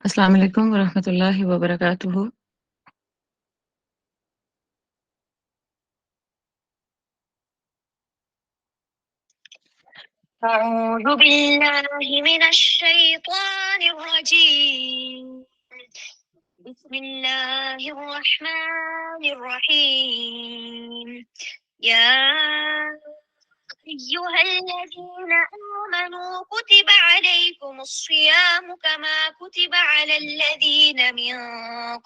السلام علیکم ورحمۃ اللہ وبرکاتہ۔ أعوذ بالله من الشيطان الرجيم بسم الله الرحمن الرحيم يا أيها الذين آمنوا كتب عليكم الصيام كما كتب على الذين من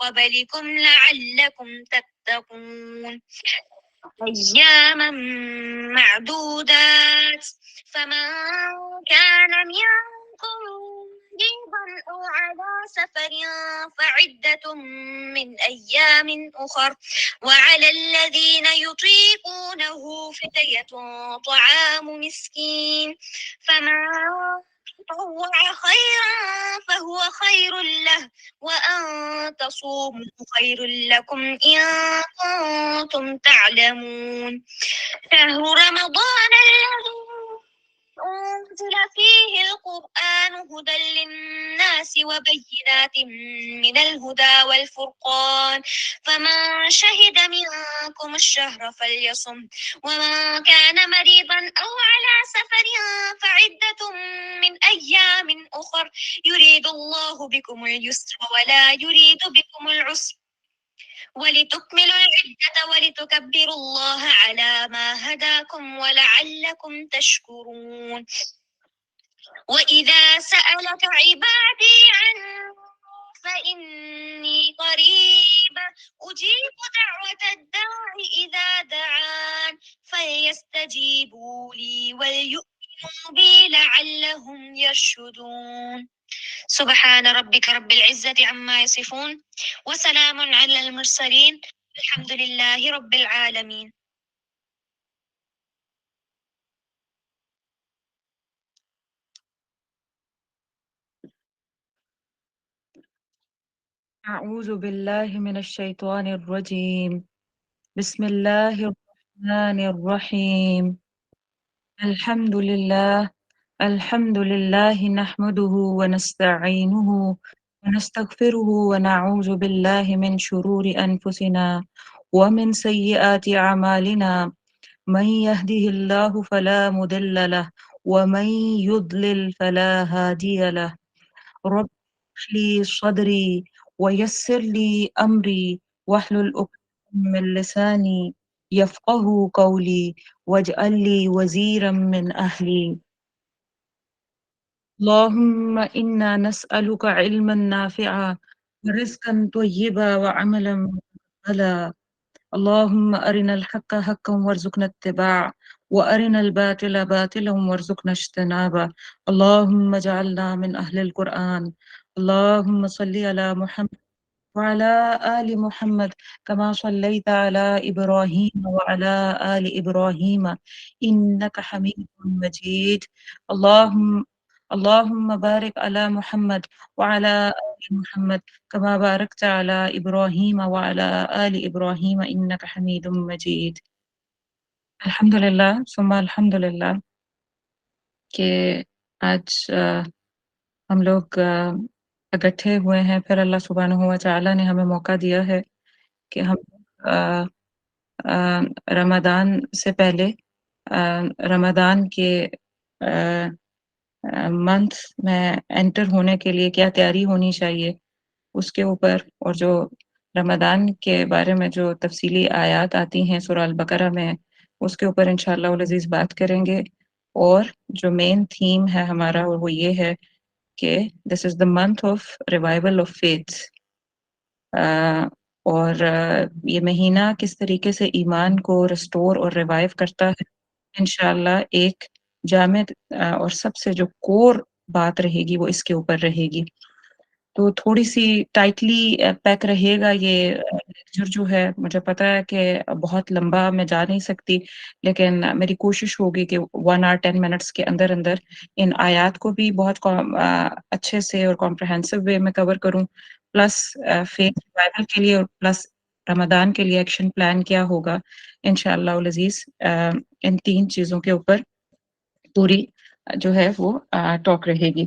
قبلكم لعلكم تتقون أياما معدودات فمن كان منكم مريضا أو على سفر فعدة من أيام أخر وعلى الذين يطيقونه فدية طعام مسكين فمن تطوع خيرا فهو خير له وأن تصوموا خير لكم إن كنتم تعلمون شهر رمضان الذي أنزل فيه القرآن هدى للناس وبينات من الهدى والفرقان فمن شهد منكم الشهر فليصم ومن كان مريضا أو على سفر فعدة من أيام أخر يريد الله بكم اليسر ولا يريد بكم العسر ولتكملوا العدة ولتكبروا الله على ما هداكم ولعلكم تشكرون وإذا سألك عبادي عني فإني قريب أجيب دعوة الداع إذا دعان فليستجيبوا لي وليؤمنوا بي لعلهم يرشدون سبحان ربك رب العزة عما يصفون وسلام على المرسلين الحمد لله رب العالمين. اعوذ باللہ من الشیطان الرجیم، بسم اللہ الرحمن الرحیم، الحمد للہ نحمده ونستعینه ونستغفره ونعوذ باللہ من شرور انفسنا ومن سیئات اعمالنا، من يهده الله فلا مضل له ومن يضلل فلا هادي له، رب اشرح لي صدري ويسر لي أمري واحلل عقدة من لساني يفقه قولي واجعل لي وزيرا من أهلي، اللهم إنا نسألك علما نافعا ورزقا طيبا وعملا متقبلا، اللهم أرنا الحق حقا وارزقنا اتباعه وأرنا الباطل باطلا وارزقنا اجتنابه، اللهم اجعلنا من أهل القرآن، اللهم صل على محمد وعلى آل محمد كما صليت على إبراهيم وعلى آل إبراهيم إنك حميد مجيد، اللهم بارك على محمد وعلى آل محمد كما باركت على إبراهيم وعلى آل إبراهيم إنك حميد مجيد۔ الحمدللہ ثم الحمدللہ کہ آج ہم لوگ اکٹھے ہوئے ہیں، پھر اللہ سبحانہ و تعالیٰ نے ہمیں موقع دیا ہے کہ ہم رمضان سے پہلے رمضان کے منتھ میں انٹر ہونے کے لیے کیا تیاری ہونی چاہیے اس کے اوپر، اور جو رمضان کے بارے میں جو تفصیلی آیات آتی ہیں سورہ البقرہ میں، اس کے اوپر انشاءاللہ العزیز بات کریں گے۔ اور جو مین تھیم ہے ہمارا وہ یہ ہے کہ this is the month of revival of faith, اور یہ مہینہ کس طریقے سے ایمان کو ریسٹور اور ریوائیو کرتا ہے، انشاءاللہ ایک جامع اور سب سے جو کور بات رہے گی وہ اس کے اوپر رہے گی۔ تو تھوڑی سی ٹائٹلی پیک رہے گا یہ لیکچر جو ہے، مجھے پتا ہے کہ بہت لمبا میں جا نہیں سکتی، لیکن میری کوشش ہوگی کہ 1 hour 10 minutes کے اندر اندر ان آیات کو بھی بہت اچھے سے اور کمپریہنسو وے میں کور کروں، پلس فیتھ ریوائول کے لیے اور پلس رمضان کے لیے ایکشن پلان کیا ہوگا انشاءاللہ العزیز۔ ان 3 چیزوں کے اوپر پوری جو ہے وہ ٹاک رہے گی۔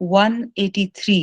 183,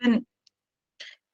10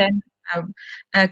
10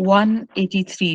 183।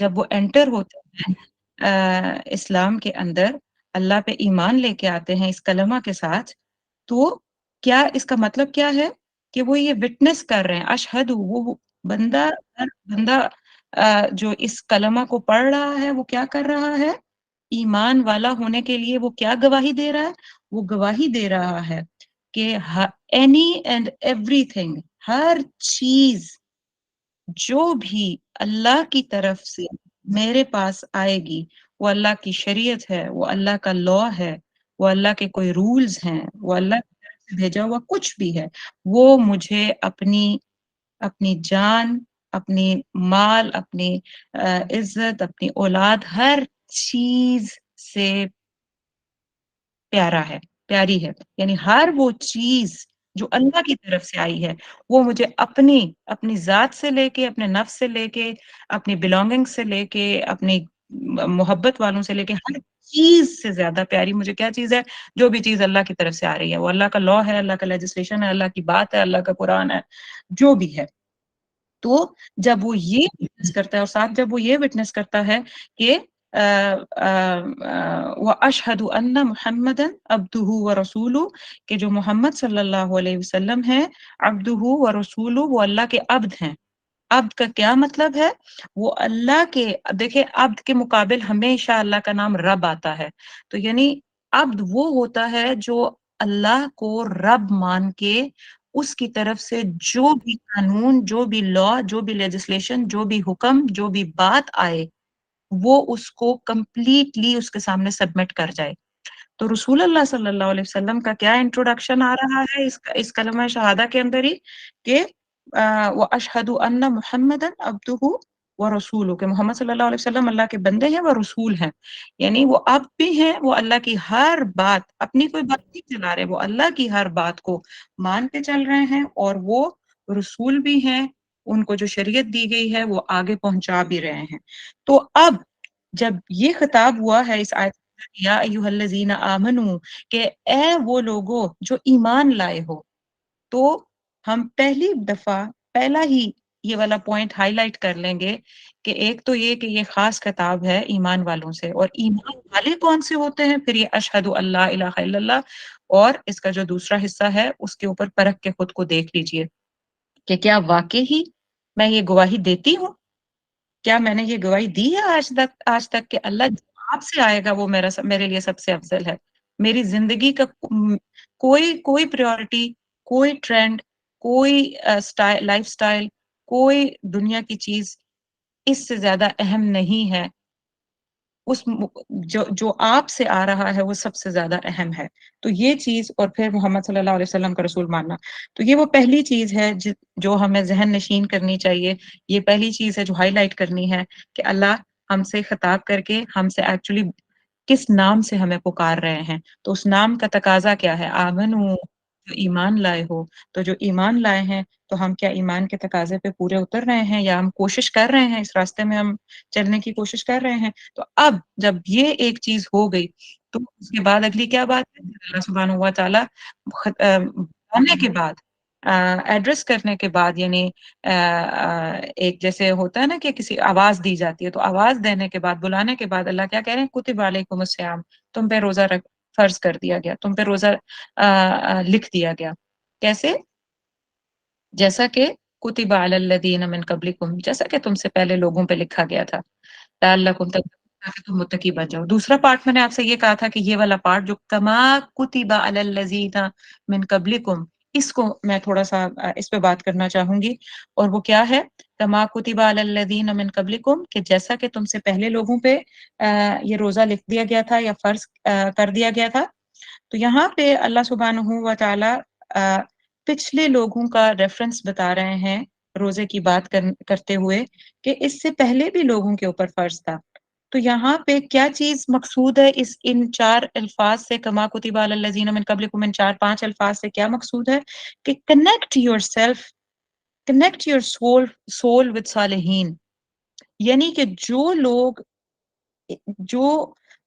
جب وہ انٹر ہوتے ہیں اسلام کے اندر، اللہ پہ ایمان لے کے آتے ہیں اس کلمہ کے ساتھ، تو کیا اس کا مطلب کیا ہے کہ وہ یہ وٹنس کر رہے ہیں، اشہد، وہ بندہ، ہر بندہ جو اس کلمہ کو پڑھ رہا ہے وہ کیا کر رہا ہے، ایمان والا ہونے کے لیے وہ کیا گواہی دے رہا ہے، وہ گواہی دے رہا ہے کہ اینی اینڈ ایوری تھنگ، ہر چیز جو بھی اللہ کی طرف سے میرے پاس آئے گی، وہ اللہ کی شریعت ہے، وہ اللہ کا لا ہے، وہ اللہ کے کوئی رولز ہیں، وہ اللہ کی طرف سے بھیجا ہوا کچھ بھی ہے، وہ مجھے اپنی جان، اپنی مال، اپنی عزت، اپنی اولاد، ہر چیز سے پیارا ہے، پیاری ہے، یعنی ہر وہ چیز جو اللہ کی طرف سے آئی ہے وہ مجھے اپنی ذات سے لے کے، اپنے نفس سے لے کے، اپنی بلونگنگ سے لے کے، اپنی محبت والوں سے لے کے، ہر چیز سے زیادہ پیاری مجھے کیا چیز ہے، جو بھی چیز اللہ کی طرف سے آ رہی ہے، وہ اللہ کا لا ہے، اللہ کا لیجسلیشن ہے، اللہ کی بات ہے، اللہ کا قرآن ہے، جو بھی ہے۔ تو جب وہ یہ وٹنس کرتا ہے، اور ساتھ جب وہ یہ وٹنس کرتا ہے کہ وَأَشْهَدُ أَنَّ مُحَمَّدًا عَبْدُهُ وَرَسُولُهُ، کہ جو محمد صلی اللہ علیہ وسلم ہے، عبدہ ورسولہ، وہ اللہ کے عبد ہیں۔ عبد کا کیا مطلب ہے؟ وہ اللہ کے، دیکھیں عبد کے مقابل ہمیشہ اللہ کا نام رب آتا ہے، تو یعنی عبد وہ ہوتا ہے جو اللہ کو رب مان کے اس کی طرف سے جو بھی قانون، جو بھی لا، جو بھی لیجسلیشن، جو بھی حکم، جو بھی بات آئے، وہ اس کو کمپلیٹلی اس کے سامنے سبمٹ کر جائے۔ تو رسول اللہ صلی اللہ علیہ وسلم کا کیا انٹروڈکشن آ رہا ہے اس کلمہ شہادہ کے اندر ہی، کہ وَأَشْهَدُ أَنَّ مُحَمَّدًا عَبْدُهُ وَرَسُولُهُ، کہ محمد صلی اللہ علیہ وسلم اللہ کے بندے ہیں، وہ رسول ہیں، یعنی وہ اب بھی ہیں، وہ اللہ کی ہر بات، اپنی کوئی بات نہیں چلا رہے، وہ اللہ کی ہر بات کو مان کے چل رہے ہیں، اور وہ رسول بھی ہیں، ان کو جو شریعت دی گئی ہے وہ آگے پہنچا بھی رہے ہیں۔ تو اب جب یہ خطاب ہوا ہے اس آیت میں، یا ایھا الذین آمنو، کہ اے وہ لوگو جو ایمان لائے ہو، تو ہم پہلی دفعہ پہلا ہی یہ والا پوائنٹ ہائی لائٹ کر لیں گے کہ ایک تو یہ کہ یہ خاص خطاب ہے ایمان والوں سے، اور ایمان والے کون سے ہوتے ہیں، پھر یہ اشہد اللہ الہ الا اللہ، اور اس کا جو دوسرا حصہ ہے اس کے اوپر پرکھ کے خود کو دیکھ لیجئے کہ کیا واقعی ہی میں یہ گواہی دیتی ہوں، کیا میں نے یہ گواہی دی ہے آج تک کہ اللہ جو آپ سے آئے گا وہ میرے لیے سب سے افضل ہے، میری زندگی کا کوئی پریورٹی، کوئی ٹرینڈ، کوئی لائف سٹائل، کوئی دنیا کی چیز اس سے زیادہ اہم نہیں ہے، جو آپ سے آ رہا ہے وہ سب سے زیادہ اہم ہے۔ تو یہ چیز، اور پھر محمد صلی اللہ علیہ وسلم کا رسول ماننا، تو یہ وہ پہلی چیز ہے جو ہمیں ذہن نشین کرنی چاہیے، یہ پہلی چیز ہے جو ہائی لائٹ کرنی ہے کہ اللہ ہم سے خطاب کر کے ہم سے ایکچولی کس نام سے ہمیں پکار رہے ہیں، تو اس نام کا تقاضا کیا ہے، آمنو، جو ایمان لائے ہو، تو جو ایمان لائے ہیں تو ہم کیا ایمان کے تقاضے پہ پورے اتر رہے ہیں، یا ہم کوشش کر رہے ہیں، اس راستے میں ہم چلنے کی کوشش کر رہے ہیں۔ تو اب جب یہ ایک چیز ہو گئی تو اس کے بعد اگلی کیا بات ہے، اللہ سبحانہ و تعالیٰ بتانے کے بعد، ایڈریس کرنے کے بعد، یعنی ایک جیسے ہوتا ہے نا کہ کسی آواز دی جاتی ہے، تو آواز دینے کے بعد، بلانے کے بعد اللہ کیا کہہ رہے ہیں، کتب علیکم الصیام، تم پہ روزہ فرض کر دیا گیا، تم پہ روزہ لکھ دیا گیا، کیسے؟ جیسا کہ کتب علی الذین من قبلکم، جیسا کہ تم سے پہلے لوگوں پہ لکھا گیا تھا، لعلکم تتقون، تاکہ تم متقی بن جاؤ۔ دوسرا پارٹ میں نے آپ سے یہ کہا تھا کہ یہ والا پارٹ جو کما کتب علی الذین من قبلکم، اس کو میں تھوڑا سا اس پہ بات کرنا چاہوں گی، اور وہ کیا ہے، کما کتب علی الذین من قبلکم، کہ جیسا کہ تم سے پہلے لوگوں پہ یہ روزہ لکھ دیا گیا تھا یا فرض کر دیا گیا تھا۔ تو یہاں پہ اللہ سبحانہ و تعالی پچھلے لوگوں کا ریفرنس بتا رہے ہیں روزے کی بات کرتے ہوئے کہ اس سے پہلے بھی لوگوں کے اوپر فرض تھا۔ تو یہاں پہ کیا چیز مقصود ہے ان چار الفاظ سے، کما کتب علی الذین من قبلکم، ان 4-5 الفاظ سے کیا مقصود ہے کہ connect your self, connect your soul with صالحین، یعنی کہ جو لوگ جو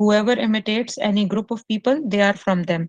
whoever imitates any group of people they are from them,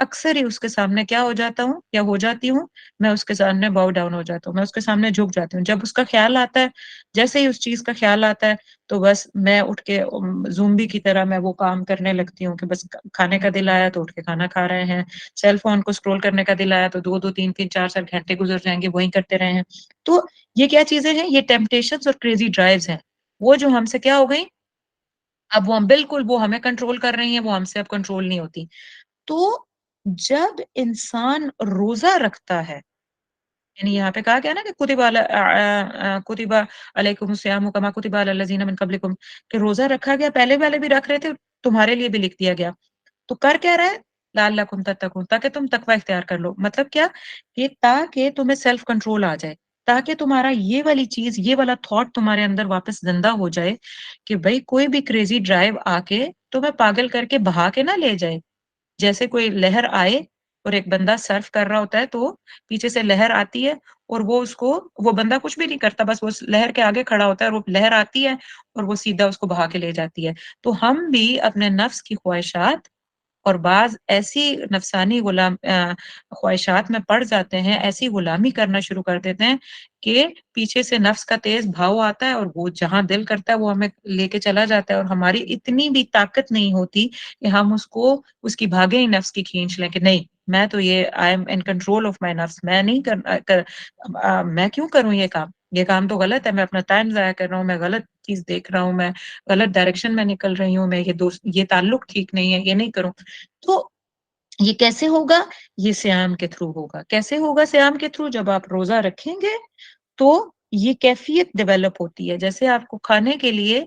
اکثر ہی اس کے سامنے کیا ہو جاتا ہوں یا ہو جاتی ہوں، میں اس کے سامنے باؤ ڈاؤن ہو جاتا ہوں، میں اس کے سامنے جھک جاتی ہوں۔ جب اس کا خیال آتا ہے، جیسے ہی اس چیز کا خیال آتا ہے تو بس میں اٹھ کے زومبی کی طرح میں وہ کام کرنے لگتی ہوں کہ بس کھانے کا دل آیا تو اٹھ کے کھانا کھا رہے ہیں، سیل فون کو اسکرول کرنے کا دل آیا تو 2 3 3 4 4 گھنٹے گزر جائیں گے وہیں کرتے رہے ہیں۔ تو یہ کیا چیزیں ہیں؟ یہ ٹیمپٹیشنز اور کریزی ڈرائیوز ہیں، وہ جو ہم سے کیا ہو گئی، اب وہ ہم بالکل وہ ہمیں کنٹرول کر رہی ہیں، وہ ہم سے اب کنٹرول نہیں ہوتی۔ تو جب انسان روزہ رکھتا ہے، یعنی یہاں پہ کہا گیا نا کہ کتب علیکم الصیام کما کتب علی الذین من قبلکم، کہ روزہ رکھا گیا، پہلے والے بھی رکھ رہے تھے، تمہارے لیے بھی لکھ دیا گیا۔ تو کر کیا رہا ہے؟ لعلکم تتقون، تاکہ تم تقوی اختیار کر لو۔ مطلب کیا؟ کہ تاکہ تمہیں سیلف کنٹرول آ جائے، تاکہ تمہارا یہ والی چیز، یہ والا تھاٹ تمہارے اندر واپس زندہ ہو جائے کہ بھائی کوئی بھی کریزی ڈرائیو آ کے تمہیں پاگل کر کے بہا کے نہ لے جائے۔ جیسے کوئی لہر آئے اور ایک بندہ سرف کر رہا ہوتا ہے تو پیچھے سے لہر آتی ہے اور وہ بندہ کچھ بھی نہیں کرتا، بس وہ لہر کے آگے کھڑا ہوتا ہے اور وہ لہر آتی ہے اور وہ سیدھا اس کو بہا کے لے جاتی ہے۔ تو ہم بھی اپنے نفس کی خواہشات اور بعض ایسی نفسانی خواہشات میں پڑ جاتے ہیں، ایسی غلامی کرنا شروع کر دیتے ہیں کہ پیچھے سے نفس کا تیز بھاؤ آتا ہے اور وہ جہاں دل کرتا ہے وہ ہمیں لے کے چلا جاتا ہے، اور ہماری اتنی بھی طاقت نہیں ہوتی کہ ہم اس کی بھاگے ہی نفس کی کھینچ لیں کہ نہیں میں تو یہ I am in control of my نفس، میں نہیں میں کیوں کروں یہ کام تو غلط ہے، میں اپنا ٹائم ضائع کر رہا ہوں، میں غلط چیز دیکھ رہا ہوں، میں غلط ڈائریکشن میں نکل رہی ہوں، میں یہ تعلق ٹھیک نہیں ہے، یہ نہیں کروں۔ تو یہ کیسے ہوگا؟ یہ صیام کے تھرو ہوگا۔ کیسے ہوگا صیام کے تھرو؟ جب آپ روزہ رکھیں گے تو یہ کیفیت ڈیولپ ہوتی ہے، جیسے آپ کو کھانے کے لیے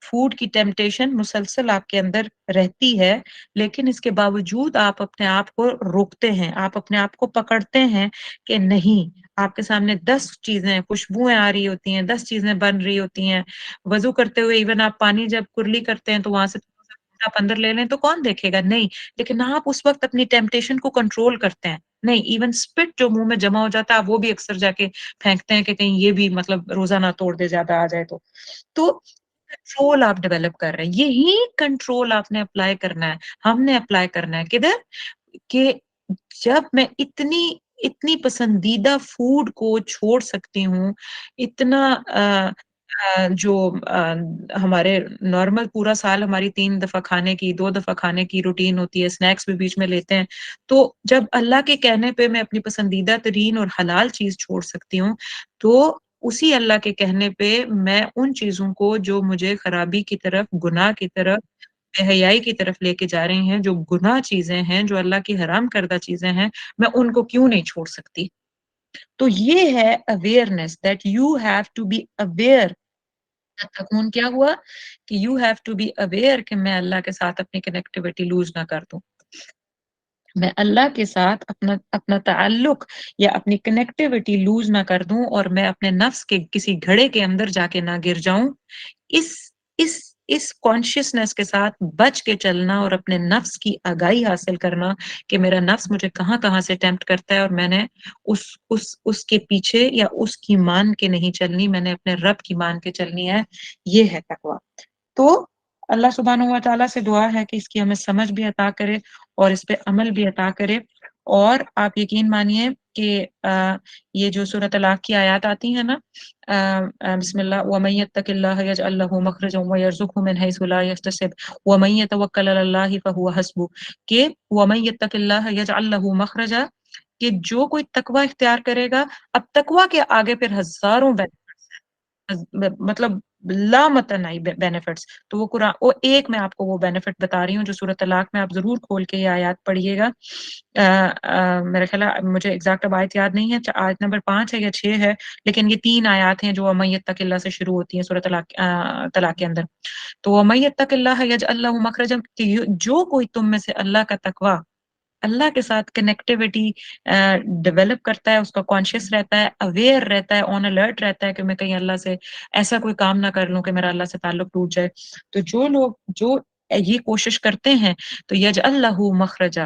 فوڈ کی ٹیمپٹیشن مسلسل آپ کے اندر رہتی ہے، لیکن اس کے باوجود آپ اپنے آپ کو روکتے ہیں، آپ اپنے آپ کو پکڑتے ہیں کہ نہیں، آپ کے سامنے 10 چیزیں، خوشبوئیں آ رہی ہوتی ہیں، 10 چیزیں بن رہی ہوتی ہیں، وضو کرتے ہوئے ایون آپ پانی جب کرلی کرتے ہیں تو وہاں سے آپ اندر لے لیں تو کون دیکھے گا؟ نہیں، لیکن آپ اس وقت اپنی ٹیمپٹیشن کو کنٹرول کرتے ہیں۔ نہیں، ایون اسپٹ جو منہ میں جمع ہو جاتا ہے آپ وہ بھی اکثر جا کے پھینکتے ہیں کہ کہیں یہ بھی مطلب روزہ نہ توڑ دے، زیادہ آ جائے تو کنٹرول آپ ڈیولپ کر رہے ہیں۔ یہی کنٹرول آپ نے اپلائی کرنا ہے، ہم نے اپلائی کرنا ہے کدھر؟ کہ جب میں اتنی پسندیدہ فوڈ کو چھوڑ سکتی ہوں، اتنا جو ہمارے نارمل پورا سال ہماری 3 دفعہ کھانے کی، 2 دفعہ کھانے کی روٹین ہوتی ہے، اسنیکس بھی بیچ میں لیتے ہیں، تو جب اللہ کے کہنے پہ میں اپنی پسندیدہ ترین اور حلال چیز چھوڑ سکتی ہوں، تو اسی اللہ کے کہنے پہ میں ان چیزوں کو جو مجھے خرابی کی طرف، گناہ کی طرف، بے حیائی کی طرف لے کے جا رہی ہیں، جو گناہ چیزیں ہیں، جو اللہ کی حرام کردہ چیزیں ہیں، میں ان کو کیوں نہیں چھوڑ سکتی؟ تو یہ ہے awareness, that you have to be aware. تکون کیا ہوا؟ کہ you have to be aware کہ میں اللہ کے ساتھ اپنی کنیکٹیوٹی لوز نہ کر دوں، میں اللہ کے ساتھ اپنا تعلق یا اپنی کنیکٹیوٹی لوز نہ کر دوں، اور میں اپنے نفس کے کسی گھڑے کے اندر جا کے نہ گر جاؤں۔ اس اس اس کانشیسنس کے ساتھ بچ کے چلنا اور اپنے نفس کی آگاہی حاصل کرنا کہ میرا نفس مجھے کہاں کہاں سے ٹیمپٹ کرتا ہے، اور میں نے اس کے پیچھے یا اس کی مان کے نہیں چلنی، میں نے اپنے رب کی مان کے چلنی ہے، یہ ہے تقویٰ۔ تو اللہ سبحانہ و تعالیٰ سے دعا ہے کہ اس کی ہمیں سمجھ بھی عطا کرے اور اس پہ عمل بھی عطا کرے۔ اور آپ یقین مانیے کہ یہ جو سورۃ طلاق کی آیات آتی ہیں نا، بسم اللہ وَمَن يَتَّقِ اللَّهَ يَجْعَل لَّهُ مَخْرَجًا وَيَرْزُقْهُ مِنْ حَيْثُ لَا يَحْتَسِبُ وَمَن يَتَوَكَّلْ عَلَى اللَّهِ فَهُوَ حَسْبُهُ، کہ وَمَن يَتَّقِ اللَّهَ يَجْعَل لَّهُ مَخْرَجًا، کہ جو کوئی تقوی اختیار کرے گا، اب تقوی کے آگے پھر ہزاروں مطلب لامتناہی بینیفٹس، تو وہ قرآن، وہ ایک میں آپ کو وہ بینیفٹ بتا رہی ہوں جو سورۃ طلاق میں آپ ضرور کھول کے یہ آیات پڑھیے گا۔ میرا خیال ہے مجھے ایگزیکٹ اب آیت یاد نہیں ہے، آیت نمبر 5 ہے یا 6 ہے، لیکن یہ 3 آیات ہیں جو وَمَن یتق اللہ سے شروع ہوتی ہیں سورۃ طلاق کے اندر۔ تو وَمَن یتق اللہ یجعل لہ مخرجا، کہ جو کوئی تم میں سے اللہ کا تقوی، اللہ کے ساتھ کنیکٹیوٹی ڈیولپ کرتا ہے، اس کا کانشیس رہتا ہے، اویئر رہتا ہے، آن الرٹ رہتا ہے کہ میں کہیں اللہ سے ایسا کوئی کام نہ کر لوں کہ میرا اللہ سے تعلق ٹوٹ جائے، تو جو لوگ جو یہ کوشش کرتے ہیں تو یجعل لہ مخرجا،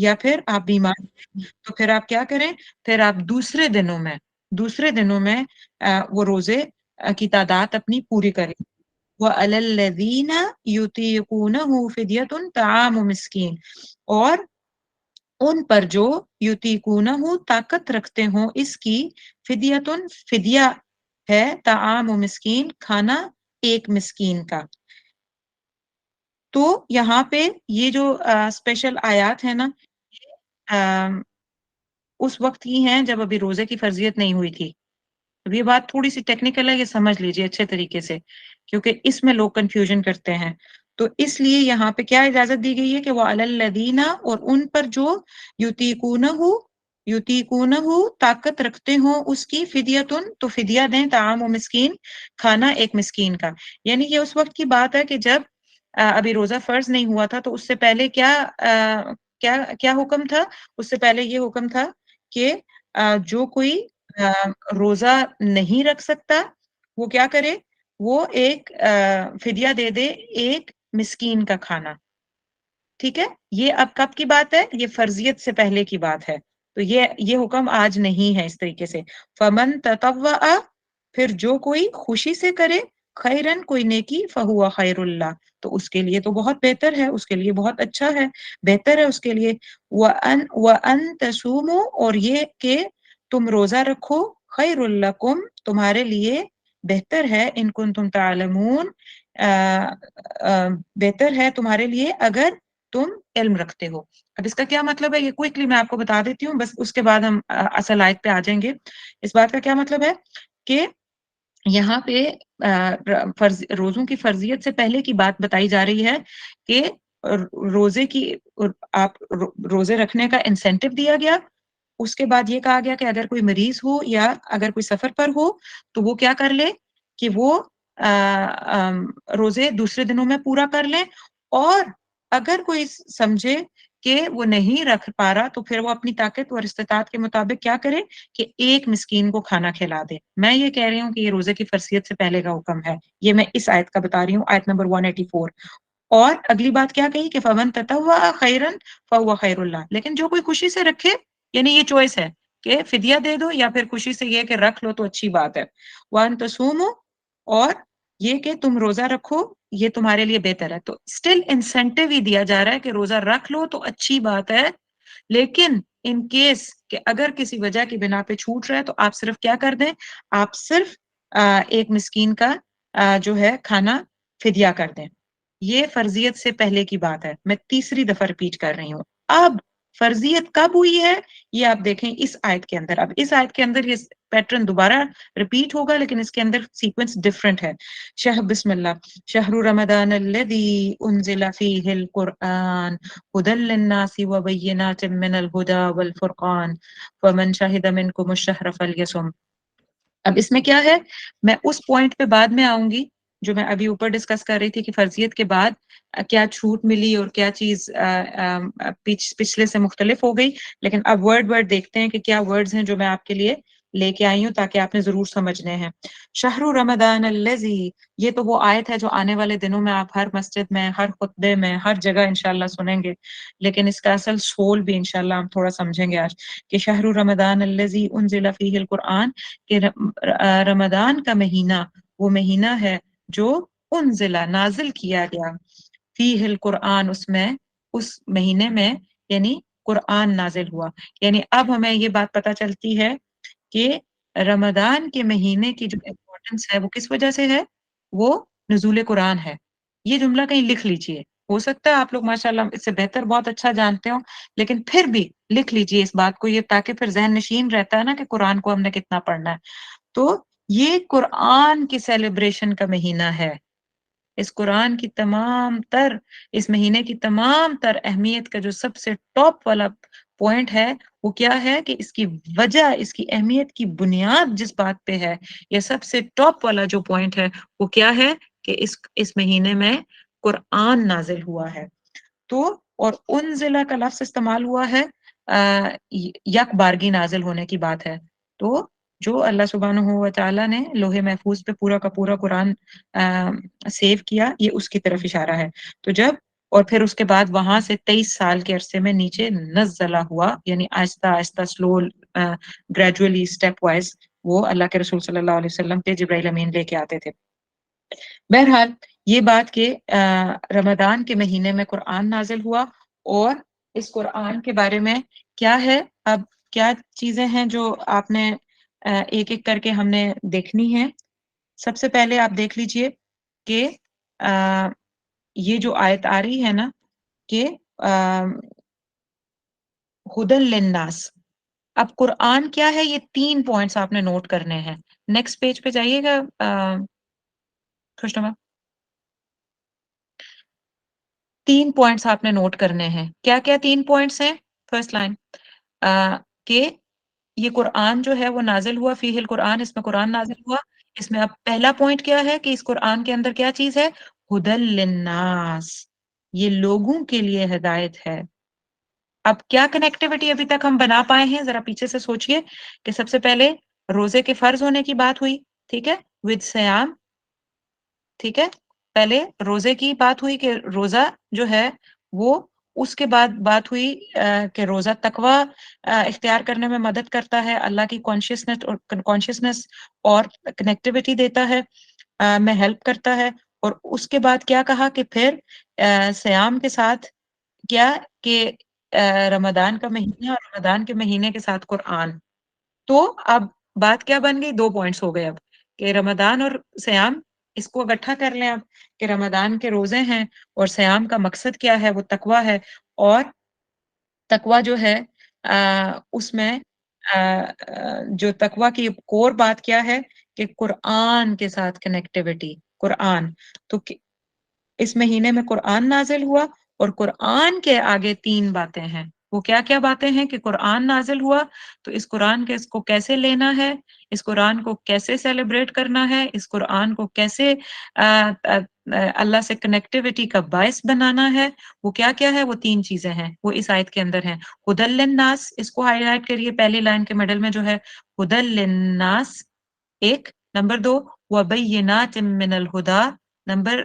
یا پھر آپ بیمار ہیں، تو پھر آپ کیا کریں، پھر آپ دوسرے دنوں میں وہ روزے کی تعداد اپنی پوری کریں. وَعَلَى الَّذِينَ يُطِيقُونَهُ فِدْيَةٌ طَعَامُ مِسْكِين، اور ان پر جو یطیقونہ طاقت رکھتے ہوں اس کی فدیتن فدیہ ہے، طعام و مسکین کھانا ایک مسکین کا. تو یہاں پہ یہ جو اسپیشل آیات ہے نا، اس وقت کی ہیں جب ابھی روزے کی فرضیت نہیں ہوئی تھی. اب یہ بات تھوڑی سی ٹیکنیکل ہے، یہ سمجھ لیجئے اچھے طریقے سے، کیونکہ اس میں لوگ کنفیوژن کرتے ہیں. تو اس لیے یہاں پہ کیا اجازت دی گئی ہے کہ وہ علی الذین، اور ان پر جو یطیقونہ طاقت رکھتے ہوں اس کی فدیتن، تو فدیہ دیں، طعام و مسکین کھانا ایک مسکین کا. یعنی یہ اس وقت کی بات ہے کہ جب ابھی روزہ فرض نہیں ہوا تھا، تو اس سے پہلے کیا حکم تھا؟ اس سے پہلے یہ حکم تھا کہ جو کوئی روزہ نہیں رکھ سکتا وہ کیا کرے، وہ ایک فدیہ دے دے ایک مسکین کا کھانا. ٹھیک ہے، یہ اب کب کی بات ہے؟ یہ فرضیت سے پہلے کی بات ہے. تو یہ حکم آج نہیں ہے اس طریقے سے. فمن تطوع، پھر جو کوئی خوشی سے کرے، خیرن کوئی نیکی، فہو خیر اللہ، تو اس کے لیے تو بہت بہتر ہے، اس کے لیے بہت اچھا ہے، بہتر ہے اس کے لیے. وَأَن تَصُومُوا، اور یہ کہ تم روزہ رکھو، خیر لکم، تمہارے لیے بہتر ہے، ان کنتم تعلمون، بہتر ہے تمہارے لیے اگر تم علم رکھتے ہو. اب اس کا کیا مطلب ہے، یہ کوئکلی میں آپ کو بتا دیتی ہوں، بس اس کے بعد ہم اصل آیت پہ آ جائیں گے. اس بات کا کیا مطلب ہے کہ یہاں پہ روزوں کی فرضیت سے پہلے کی بات بتائی جا رہی ہے کہ روزے کی آپ روزے رکھنے کا انسینٹو دیا گیا. اس کے بعد یہ کہا گیا کہ اگر کوئی مریض ہو یا اگر کوئی سفر پر ہو تو وہ کیا کر لے کہ وہ روزے دوسرے دنوں میں پورا کر لیں، اور اگر کوئی سمجھے کہ وہ نہیں رکھ پا رہا تو پھر وہ اپنی طاقت اور استطاعت کے مطابق کیا کرے کہ ایک مسکین کو کھانا کھلا دے. میں یہ کہہ رہی ہوں کہ یہ روزے کی فرضیت سے پہلے کا حکم ہے، یہ میں اس آیت کا بتا رہی ہوں، آیت نمبر 184. اور اگلی بات کیا کہی کہ فمن تطوع خیرن فهو خیر اللہ، لیکن جو کوئی خوشی سے رکھے، یعنی یہ چوائس ہے کہ فدیہ دے دو یا پھر خوشی سے یہ کہ رکھ لو تو اچھی بات ہے. وان تصوموا، اور یہ کہ تم روزہ رکھو یہ تمہارے لیے بہتر ہے. تو اسٹل انسینٹیو ہی دیا جا رہا ہے کہ روزہ رکھ لو تو اچھی بات ہے، لیکن ان کیس کہ اگر کسی وجہ کی بنا پہ چھوٹ رہا ہے تو آپ صرف کیا کر دیں، آپ صرف ایک مسکین کا جو ہے کھانا فدیہ کر دیں. یہ فرضیت سے پہلے کی بات ہے، میں تیسری دفعہ ریپیٹ کر رہی ہوں. اب فرضیت کب ہوئی ہے یہ آپ دیکھیں اس آیت کے اندر. اب اس آیت کے اندر یہ پیٹرن دوبارہ ریپیٹ ہوگا لیکن اس کے اندر سیکوینس ڈیفرنٹ ہے. بسم اللہ. شہر رمضان الذی انزل فیہ القرآن ھدی للناس وبینات من الھدی والفرقان فمن شہد منکم الشہر فلیصم. اب اس میں کیا ہے، میں اس پوائنٹ پہ بعد میں آؤں گی جو میں ابھی اوپر ڈسکس کر رہی تھی کہ فرضیت کے بعد کیا چھوٹ ملی اور کیا چیز پچھلے سے مختلف ہو گئی. لیکن اب ورڈ دیکھتے ہیں کہ کیا ورڈز ہیں جو میں آپ کے لیے لے کے آئی ہوں تاکہ آپ نے ضرور سمجھنے ہیں. شہر رمضان الذی، یہ تو وہ آیت ہے جو آنے والے دنوں میں آپ ہر مسجد میں، ہر خطبے میں، ہر جگہ انشاءاللہ سنیں گے، لیکن اس کا اصل سول بھی انشاءاللہ ہم تھوڑا سمجھیں گے آج. کہ شہر رمضان الذی انزل فیہ القرآن، کہ رمضان کا مہینہ وہ مہینہ ہے جو انزل نازل کیا گیا، فیہ القرآن، اس مہینے میں یعنی قرآن نازل ہوا. یعنی اب ہمیں یہ بات پتہ چلتی ہے کہ رمضان کے مہینے کی جو امپورٹنس ہے وہ کس وجہ سے ہے، وہ نزول قرآن ہے. یہ جملہ کہیں لکھ لیجئے، ہو سکتا ہے آپ لوگ ماشاءاللہ اس سے بہتر بہت اچھا جانتے ہو، لیکن پھر بھی لکھ لیجئے اس بات کو، یہ تاکہ پھر ذہن نشین رہتا ہے نا کہ قرآن کو ہم نے کتنا پڑھنا ہے. تو یہ قرآن کی سیلیبریشن کا مہینہ ہے. اس قرآن کی اس مہینے کی تمام تر اہمیت کا جو سب سے ٹاپ والا پوائنٹ ہے وہ کیا ہے کہ اس کی وجہ، اس کی اہمیت کی بنیاد جس بات پہ ہے، یہ سب سے ٹاپ والا جو پوائنٹ ہے وہ کیا ہے کہ اس مہینے میں قرآن نازل ہوا ہے. تو اور انزلہ کا لفظ استعمال ہوا ہے یک بارگی نازل ہونے کی بات ہے. تو جو اللہ سبحانہ و تعالیٰ نے لوح محفوظ پہ پورا کا پورا قرآن سیو کیا، یہ اس کی طرف اشارہ ہے. تو جب اور پھر اس کے بعد وہاں سے 23 سال کے عرصے میں نیچے نزلہ ہوا، یعنی آہستہ آہستہ سلو گریجولی اسٹیپ وائز وہ اللہ کے رسول صلی اللہ علیہ وسلم پہ جبرائیل امین لے کے آتے تھے۔ بہرحال یہ بات کہ رمضان کے مہینے میں قرآن نازل ہوا، اور اس قرآن کے بارے میں کیا ہے، اب کیا چیزیں ہیں جو آپ نے ایک ایک کر کے ہم نے دیکھنی ہے۔ سب سے پہلے آپ دیکھ لیجئے کہ یہ جو آیت آ رہی ہے نا کہ ہدی للناس، اب قرآن کیا ہے، یہ 3 پوائنٹس آپ نے نوٹ کرنے ہیں۔ نیکسٹ پیج پہ جائیے گا خوشنما، 3 پوائنٹس آپ نے نوٹ کرنے ہیں۔ کیا کیا 3 پوائنٹس ہیں؟ فرسٹ لائن کہ یہ قرآن جو ہے وہ نازل ہوا، فیہ القرآن، اس میں قرآن نازل ہوا۔ اس میں اب پہلا پوائنٹ کیا ہے کہ اس قرآن کے اندر کیا چیز ہے؟ ہدی للناس، یہ لوگوں کے لیے ہدایت ہے۔ اب کیا کنیکٹیوٹی ابھی تک ہم بنا پائے ہیں، ذرا پیچھے سے سوچئے کہ سب سے پہلے روزے کے فرض ہونے کی بات ہوئی، ٹھیک ہے، ود سیام، ٹھیک ہے، پہلے روزے کی بات ہوئی کہ روزہ جو ہے وہ، اس کے بعد بات ہوئی کہ روزہ تقوی اختیار کرنے میں مدد کرتا ہے، اللہ کی کانشیسنس اور کنیکٹیوٹی دیتا ہے، میں ہیلپ کرتا ہے۔ اور اس کے بعد کیا کہا کہ پھر سیام کے ساتھ کیا کہ رمضان کا مہینہ اور رمضان کے مہینے کے ساتھ قرآن۔ تو اب بات کیا بن گئی؟ 2 پوائنٹس ہو گئے اب کہ رمضان اور سیام، اس کو اکٹھا کر لیں اب کہ رمضان کے روزے ہیں اور سیام کا مقصد کیا ہے؟ وہ تقوی ہے، اور تقوی جو ہے اس میں جو تقوی کی کور بات کیا ہے کہ قرآن کے ساتھ کنیکٹیوٹی، قرآن۔ تو اس مہینے میں قرآن نازل ہوا، اور قرآن کے آگے 3 باتیں ہیں۔ وہ کیا کیا باتیں ہیں کہ قرآن نازل ہوا تو اس قرآن کے اس کو کیسے لینا ہے، اس قرآن کو کیسے سیلیبریٹ کرنا ہے، اس قرآن کو کیسے اللہ سے کنیکٹیوٹی کا باعث بنانا ہے، وہ کیا کیا ہے؟ وہ 3 چیزیں ہیں، وہ اس آیت کے اندر ہیں۔ ہدی للناس، اس کو ہائی لائٹ کریے، پہلی لائن کے مڈل میں جو ہے ہدی للناس، 1 نمبر 2 وبینات من الہدی، نمبر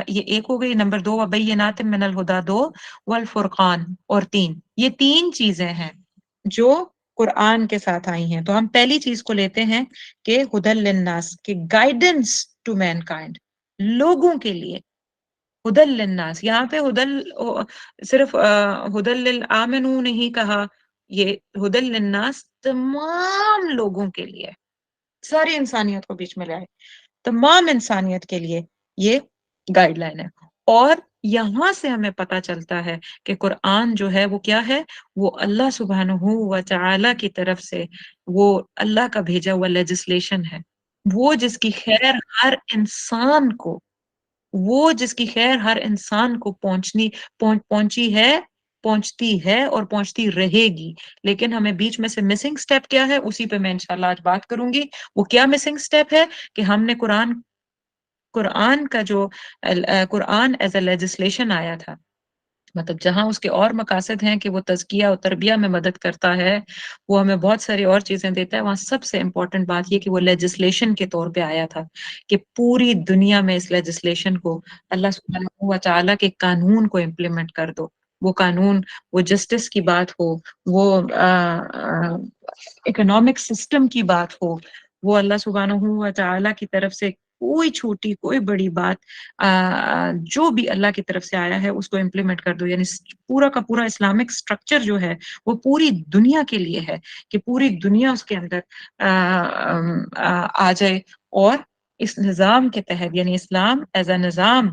یہ 1 ہو گئی، نمبر 2 وبینات من الہدی 2 والفرقان، اور 3، یہ 3 چیزیں ہیں جو قرآن کے ساتھ آئی ہیں۔ تو ہم پہلی چیز کو لیتے ہیں کہ ہدی للناس، کہ گائیڈنس ٹو مین کائنڈ، لوگوں کے لیے۔ ہدی للناس، یہاں پہ صرف ہدی للآمنو نہیں کہا، یہ ہدی للناس تمام لوگوں کے لیے، ساری انسانیت کو بیچ میں لائے، تمام انسانیت کے لیے یہ گائیڈ لائن ہے۔ اور یہاں سے ہمیں پتہ چلتا ہے کہ قرآن جو ہے وہ کیا ہے؟ وہ اللہ سبحانہ و تعالی کی طرف سے وہ اللہ کا بھیجا ہوا لیجسلیشن ہے، وہ جس کی خیر ہر انسان کو، وہ جس کی خیر ہر انسان کو پہنچی ہے، پہنچتی ہے اور پہنچتی رہے گی۔ لیکن ہمیں بیچ میں سے مسنگ سٹیپ کیا ہے، اسی پہ میں انشاءاللہ آج بات کروں گی۔ وہ کیا مسنگ سٹیپ ہے کہ ہم نے قرآن کا جو قرآن ایز اے لیجسلیشن آیا تھا، مطلب جہاں اس کے اور مقاصد ہیں کہ وہ تزکیہ و تربیہ میں مدد کرتا ہے، وہ ہمیں بہت ساری اور چیزیں دیتا ہے، وہاں سب سے امپورٹنٹ بات یہ کہ وہ لیجسلیشن کے طور پہ آیا تھا کہ پوری دنیا میں اس لیجسلیشن کو، اللہ سبحانہ و تعالیٰ کے قانون کو امپلیمنٹ کر دو۔ وہ قانون، وہ جسٹس کی بات ہو، وہ اکنامک سسٹم کی بات ہو، وہ اللہ سبحانہ و تعالیٰ کی طرف سے کوئی چھوٹی کوئی بڑی بات جو بھی اللہ کی طرف سے آیا ہے اس کو امپلیمنٹ کر دو۔ یعنی پورا کا پورا اسلامک سٹرکچر جو ہے وہ پوری دنیا کے لیے ہے کہ پوری دنیا اس کے اندر آ جائے، اور اس نظام کے تحت، یعنی اسلام ایز اے نظام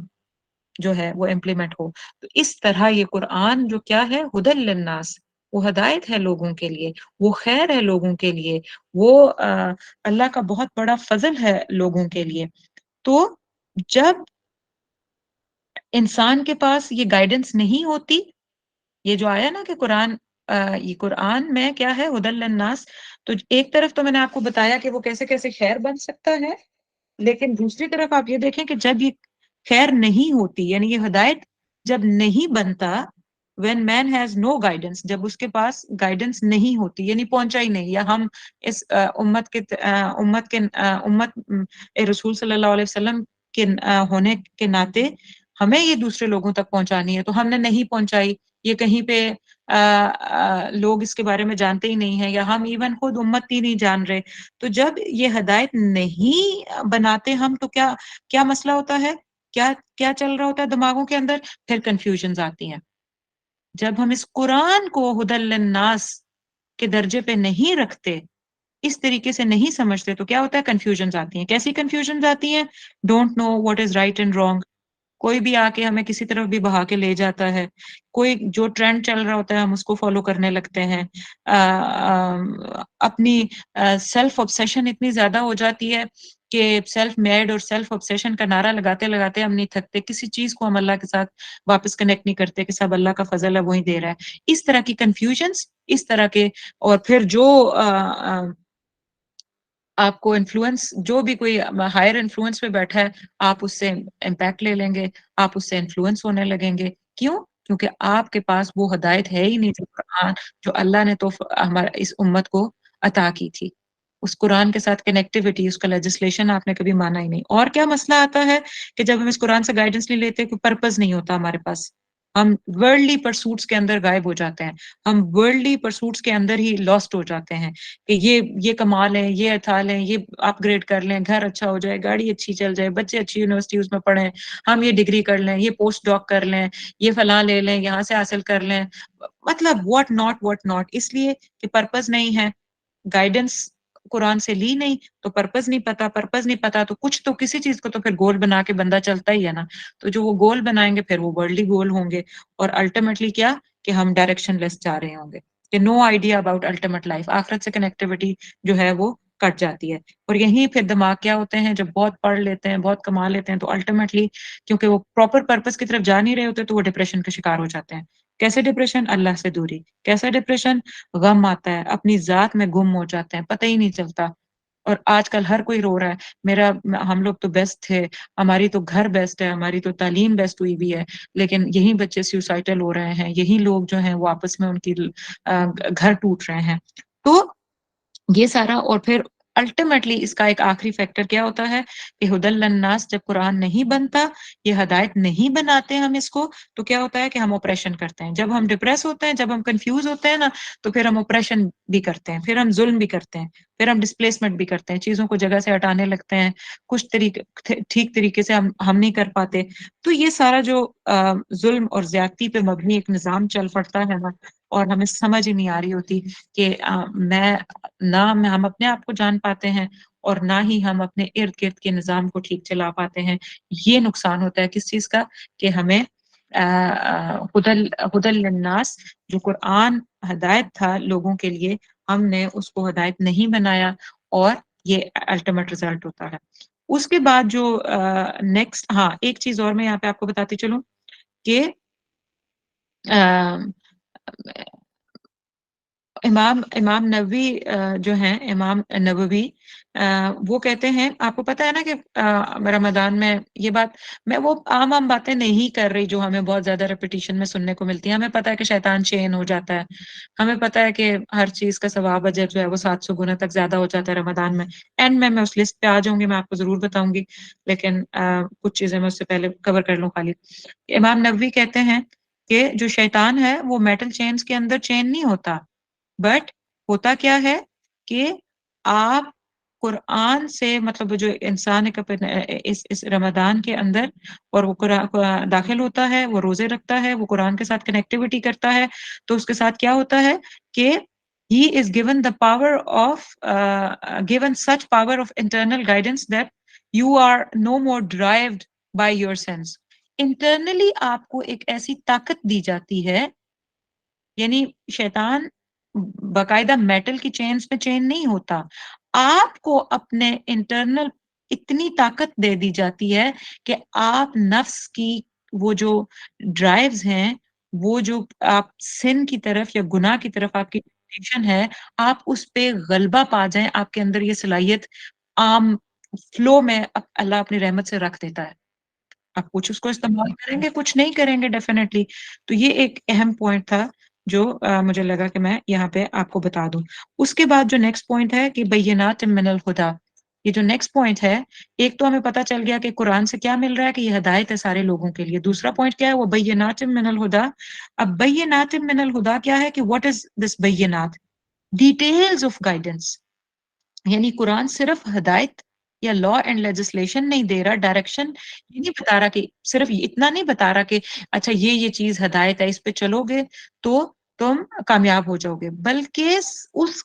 جو ہے وہ امپلیمنٹ ہو۔ تو اس طرح یہ قرآن جو کیا ہے، ہدی للناس، وہ ہدایت ہے لوگوں کے لیے، وہ خیر ہے لوگوں کے لیے، وہ اللہ کا بہت بڑا فضل ہے لوگوں کے لیے۔ تو جب انسان کے پاس یہ گائیڈنس نہیں ہوتی، یہ جو آیا نا کہ یہ قرآن میں کیا ہے، ہدی للناس، تو ایک طرف تو میں نے آپ کو بتایا کہ وہ کیسے کیسے خیر بن سکتا ہے، لیکن دوسری طرف آپ یہ دیکھیں کہ جب یہ خیر نہیں ہوتی، یعنی یہ ہدایت جب نہیں بنتا، when man has no guidance، جب اس کے پاس گائیڈنس نہیں ہوتی، یعنی پہنچا ہی نہیں، یا ہم اس امت رسول صلی اللہ علیہ وسلم کے ہونے کے ناطے ہمیں یہ دوسرے لوگوں تک پہنچانی ہے تو ہم نے نہیں پہنچائی، یہ کہیں پہ لوگ اس کے بارے میں جانتے ہی نہیں ہیں، یا ہم ایون خود امت ہی نہیں جان رہے. تو جب یہ ہدایت نہیں بناتے ہم تو کیا مسئلہ ہوتا ہے، کیا چل رہا ہوتا ہے دماغوں کے اندر؟ پھر کنفیوژنز آتی ہیں. جب ہم اس قرآن کو ہدی للناس کے درجے پہ نہیں رکھتے، اس طریقے سے نہیں سمجھتے، تو کیا ہوتا ہے؟ کنفیوژنز آتی ہیں. کیسی کنفیوژنز آتی ہیں؟ Don't know what is right and wrong. کوئی بھی آ کے ہمیں کسی طرف بھی بہا کے لے جاتا ہے، کوئی جو ٹرینڈ چل رہا ہوتا ہے ہم اس کو فالو کرنے لگتے ہیں. اپنی سیلف obsession اتنی زیادہ ہو جاتی ہے کہ سیلف میڈ اور سیلف obsession کا نعرہ لگاتے لگاتے ہم نہیں تھکتے. کسی چیز کو ہم اللہ کے ساتھ واپس کنیکٹ نہیں کرتے کہ سب اللہ کا فضل ہے، وہی دے رہا ہے. اس طرح کی کنفیوژنس، اس طرح کے، اور پھر جو آپ کو انفلوئنس، جو بھی کوئی ہائر انفلوئنس پہ بیٹھا ہے، آپ اس سے امپیکٹ لے لیں گے، آپ اس سے انفلوئنس ہونے لگیں گے. کیوں؟ کیونکہ آپ کے پاس وہ ہدایت ہے ہی نہیں جو قرآن، جو اللہ نے تو ہمارا اس امت کو عطا کی تھی. اس قرآن کے ساتھ کنیکٹیوٹی، اس کا لیجسلیشن آپ نے کبھی مانا ہی نہیں. اور کیا مسئلہ آتا ہے کہ جب ہم اس قرآن سے گائیڈنس نہیں لیتے، کوئی پرپز نہیں ہوتا ہمارے پاس، ہم ورلڈلی پرسوٹس کے اندر غائب ہو جاتے ہیں، ہم ورلڈلی پرسوٹس کے اندر ہی لاسٹ ہو جاتے ہیں کہ یہ کما لیں، یہ اٹھا لیں، یہ اپ گریڈ کر لیں، گھر اچھا ہو جائے، گاڑی اچھی چل جائے، بچے اچھی یونیورسٹیز میں پڑھیں، ہم یہ ڈگری کر لیں، یہ پوسٹ ڈاک کر لیں، یہ فلاں لے لیں، یہاں سے حاصل کر لیں. مطلب واٹ ناٹ، اس لیے کہ پرپز نہیں ہے. گائیڈنس قرآن سے لی نہیں تو پرپز نہیں پتا تو کچھ تو، کسی چیز کو تو پھر گول بنا کے بندہ چلتا ہی ہے نا. تو جو وہ گول بنائیں گے پھر وہ ورلڈلی گول ہوں گے، اور الٹیمیٹلی کیا کہ ہم ڈائریکشن لیس جا رہے ہوں گے، کہ no idea about ultimate life. آخرت سے کنیکٹیوٹی جو ہے وہ کٹ جاتی ہے. اور یہیں پھر دماغ کیا ہوتے ہیں، جب بہت پڑھ لیتے ہیں، بہت کما لیتے ہیں، تو الٹیمیٹلی کیونکہ وہ پراپر پرپز کی طرف جا نہیں رہے ہوتے تو وہ ڈپریشن کا شکار ہو جاتے ہیں. کیسے ڈپریشن؟ اللہ سے دوری. کیسا ڈپریشن؟ غم آتا ہے، اپنی ذات میں گم ہو جاتے ہیں، پتہ ہی نہیں چلتا. اور آج کل ہر کوئی رو رہا ہے، ہم لوگ تو بیسٹ تھے، ہماری تو گھر بیسٹ ہے، ہماری تو تعلیم بیسٹ ہوئی بھی ہے، لیکن یہی بچے سیوسائٹل ہو رہے ہیں، یہی لوگ جو ہیں وہ آپس میں ان کی گھر ٹوٹ رہے ہیں. تو یہ سارا، اور پھر الٹیمیٹلی اس کا ایک آخری فیکٹر کیا ہوتا ہے کہ ہدی للناس جب قرآن نہیں بنتا، یہ ہدایت نہیں بناتے ہم اس کو، تو کیا ہوتا ہے کہ ہم اپریشن کرتے ہیں. جب ہم ڈپریس ہوتے ہیں، جب ہم کنفیوز ہوتے ہیں نا، تو پھر ہم اپریشن بھی کرتے ہیں، پھر ہم ظلم بھی کرتے ہیں، پھر ہم ڈسپلیسمنٹ بھی کرتے ہیں، چیزوں کو جگہ سے ہٹانے لگتے ہیں، کچھ ٹھیک طریقے سے ہم نہیں کر پاتے. تو یہ سارا جو ظلم اور زیادتی پہ مبنی ایک نظام چل پڑتا ہے نا، اور ہمیں سمجھ ہی نہیں آ رہی ہوتی کہ ہم اپنے آپ کو جان پاتے ہیں، اور نہ ہی ہم اپنے ارد گرد کے نظام کو ٹھیک چلا پاتے ہیں. یہ نقصان ہوتا ہے کس چیز کا؟ کہ ہمیں ہدی للناس، جو قرآن ہدایت تھا لوگوں کے لیے، ہم نے اس کو ہدایت نہیں بنایا، اور یہ الٹیمیٹ ریزلٹ ہوتا ہے. اس کے بعد جو نیکسٹ، ہاں ایک چیز اور میں یہاں پہ آپ کو بتاتی چلوں کہ امام نووی جو ہیں، امام نووی وہ کہتے ہیں، آپ کو پتا ہے نا کہ رمضان میں یہ بات، میں وہ عام باتیں نہیں کر رہی جو ہمیں بہت زیادہ ریپیٹیشن میں سننے کو ملتی ہیں. ہمیں پتا ہے کہ شیطان چین ہو جاتا ہے، ہمیں پتا ہے کہ ہر چیز کا ثواب اجر جو ہے وہ 700 گنا تک زیادہ ہو جاتا ہے رمضان میں. اینڈ میں اس لسٹ پہ آ جاؤں گی، میں آپ کو ضرور بتاؤں گی، لیکن کچھ چیزیں میں اس سے پہلے کور کر لوں. خالی امام نووی کہتے ہیں کہ جو شیطان ہے وہ میٹل چینز کے اندر چین نہیں ہوتا، بٹ ہوتا کیا ہے کہ آپ قرآن سے، مطلب جو انسان اس رمضان کے اندر، اور وہ قرآن داخل ہوتا ہے، وہ روزے رکھتا ہے، وہ قرآن کے ساتھ کنیکٹیوٹی کرتا ہے، تو اس کے ساتھ کیا ہوتا ہے کہ he is given the power of given such power of internal guidance that you are no more derived by your sense. Internally آپ کو ایک ایسی طاقت دی جاتی ہے، یعنی شیطان باقاعدہ میٹل کی چینز میں چین نہیں ہوتا، آپ کو اپنے انٹرنل اتنی طاقت دے دی جاتی ہے کہ آپ نفس کی وہ جو ڈرائیوز ہیں، وہ جو آپ سن کی طرف یا گناہ کی طرف آپ کی ہے، آپ اس پہ غلبہ پا جائیں. آپ کے اندر یہ صلاحیت عام فلو میں اللہ اپنی رحمت سے رکھ دیتا ہے. آپ کچھ اس کو استعمال کریں گے، کچھ نہیں کریں گے ڈیفینیٹلی. تو یہ ایک اہم پوائنٹ تھا جو مجھے لگا کہ میں یہاں پہ آپ کو بتا دوں. اس کے بعد جو نیکسٹ پوائنٹ ہے کہ بینات من الہدا، یہ جو نیکسٹ پوائنٹ ہے، ایک تو ہمیں پتا چل گیا کہ قرآن سے کیا مل رہا ہے کہ یہ ہدایت ہے سارے لوگوں کے لیے. دوسرا پوائنٹ کیا ہے؟ وہ بینات من الہدا. اب بینات من الہدا کیا ہے کہ واٹ از دس بینات؟ Details of guidance. یعنی قرآن صرف ہدایت یا لا اینڈ لیجسلیشن نہیں دے رہا، ڈائریکشن یہ نہیں بتا رہا کہ صرف اتنا نہیں بتا رہا کہ اچھا یہ چیز ہدایت ہے، اس پہ چلو گے تو تم کامیاب ہو جاؤ گے، بلکہ اس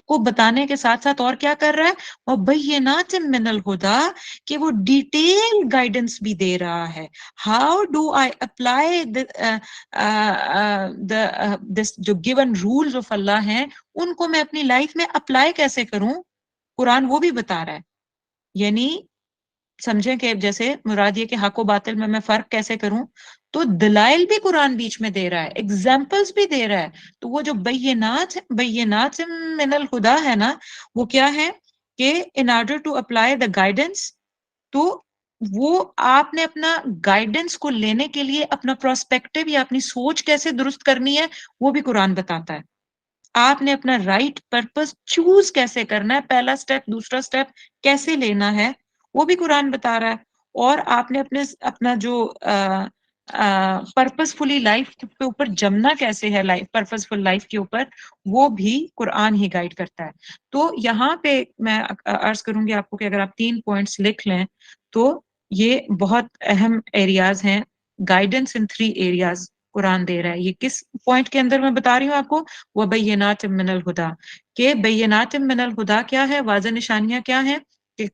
کو بتانے کے ساتھ ساتھ اور کیا کر رہا ہے؟ وَبَيِّنَاتٍ مِّنَ الْهُدَىٰ کہ وہ ڈیٹیل گائیڈنس بھی دے رہا ہے. How do I apply this جو گیون رولز آف اللہ ہیں ان کو میں اپنی لائف میں اپلائی کیسے کروں؟ قرآن وہ بھی بتا رہا ہے. یعنی سمجھیں کہ جیسے مراد یہ کہ حق و باطل میں فرق کیسے کروں، تو دلائل بھی قرآن بیچ میں دے رہا ہے، ایگزامپلس بھی دے رہا ہے. تو وہ جو بینات من الہدا ہے نا، وہ کیا ہے کہ in order to apply the guidance, تو وہ آپ نے اپنا گائیڈنس کو لینے کے لیے اپنا پرسپیکٹو یا اپنی سوچ کیسے درست کرنی ہے وہ بھی قرآن بتاتا ہے. آپ نے اپنا رائٹ پرپس چوز کیسے کرنا ہے، پہلا سٹیپ دوسرا سٹیپ کیسے لینا ہے وہ بھی قرآن بتا رہا ہے. اور آپ نے اپنا جو پرپس فلی لائف کے اوپر جمنا کیسے ہے، لائف پرپس فل لائف کے اوپر، وہ بھی قرآن ہی گائیڈ کرتا ہے. تو یہاں پہ میں عرض کروں گی آپ کو کہ اگر آپ 3 پوائنٹس لکھ لیں تو یہ بہت اہم ایریاز ہیں. گائیڈنس ان 3 ایریاز قرآن دے رہا ہے. یہ کس پوائنٹ کے اندر میں بتا رہی ہوں آپ کو؟ وَبَيِّنَاتٍ مِّنَ الْهُدَىٰ کہ بینات من الہدا کیا ہے، واضح نشانیاں کیا ہیں کہ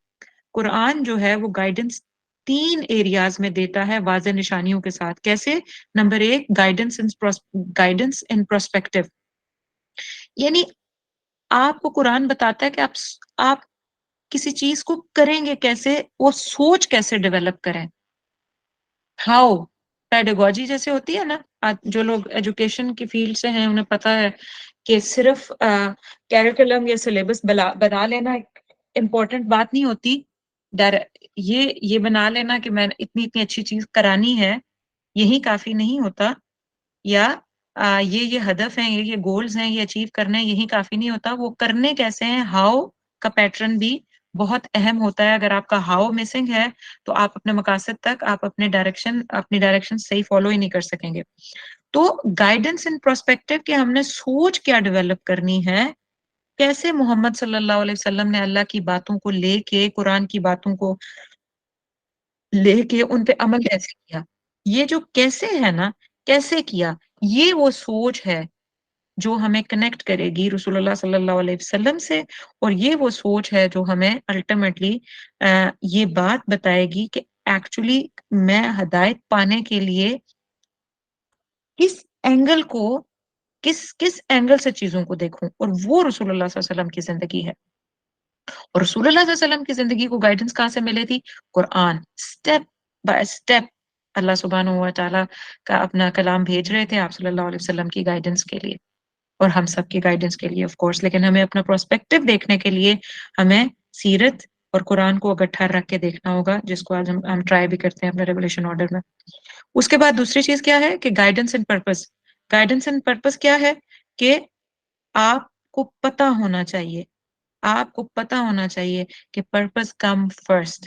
قرآن جو ہے وہ گائیڈنس 3 ایریاز میں دیتا ہے واضح نشانیوں کے ساتھ. کیسے؟ Number 1 guidance in perspective. یعنی آپ کو قرآن بتاتا ہے کہ آپ کسی چیز کو کریں گے کیسے، وہ سوچ کیسے ڈیولپ کریں. ہاؤ پیڈاگوجی جیسے ہوتی ہے نا، جو لوگ ایجوکیشن کی فیلڈ سے ہیں انہیں پتا ہے کہ صرف کیریکولم یا سلیبس بنا لینا امپورٹنٹ بات نہیں ہوتی. یہ بنا لینا کہ میں اتنی اچھی چیز کرانی ہے یہی کافی نہیں ہوتا، یا یہ ہدف ہیں، یہ گولز ہیں، یہ اچیو کرنا ہے یہی کافی نہیں ہوتا. وہ کرنے کیسے ہیں، ہاؤ کا پیٹرن بھی بہت اہم ہوتا ہے. اگر آپ کا ہاؤ مسنگ ہے تو آپ اپنے مقاصد تک آپ اپنی ڈائریکشن صحیح فالو ہی نہیں کر سکیں گے. تو گائیڈنس ان پرسپیکٹو کہ ہم نے سوچ کیا ڈیولپ کرنی ہے، کیسے محمد صلی اللہ علیہ وسلم نے اللہ کی باتوں کو لے کے، قرآن کی باتوں کو لے کے ان پہ عمل کیسے کیا. یہ جو کیسے ہے نا، کیسے کیا، یہ وہ سوچ ہے جو ہمیں کنیکٹ کرے گی رسول اللہ صلی اللہ علیہ وسلم سے. اور یہ وہ سوچ ہے جو ہمیں الٹیمیٹلی یہ بات بتائے گی کہ ایکچولی میں ہدایت پانے کے لیے کس اینگل کو کس اینگل سے چیزوں کو دیکھوں. اور وہ رسول اللہ صلی اللہ علیہ وسلم کی زندگی ہے. اور رسول اللہ صلی اللہ علیہ وسلم کی زندگی کو گائیڈنس کہاں سے ملے تھی؟ قرآن. سٹیپ بائی سٹیپ اللہ سبحانہ و تعالیٰ کا اپنا کلام بھیج رہے تھے آپ صلی اللہ علیہ وسلم کی گائیڈنس کے لیے اور ہم سب کی گائیڈنس کے لیے آف کورس. لیکن ہمیں اپنا پرسپیکٹو دیکھنے کے لیے ہمیں سیرت اور قرآن کو اکٹھا رکھ کے دیکھنا ہوگا، جس کو آج ہم ٹرائی بھی کرتے ہیں اپنے ریولیشن آرڈر میں. اس کے بعد دوسری چیز کیا ہے کہ guidance and purpose. Guidance and purpose کیا ہے کہ آپ کو پتا ہونا چاہیے، آپ کو پتا ہونا چاہیے کہ پرپس کم فرسٹ.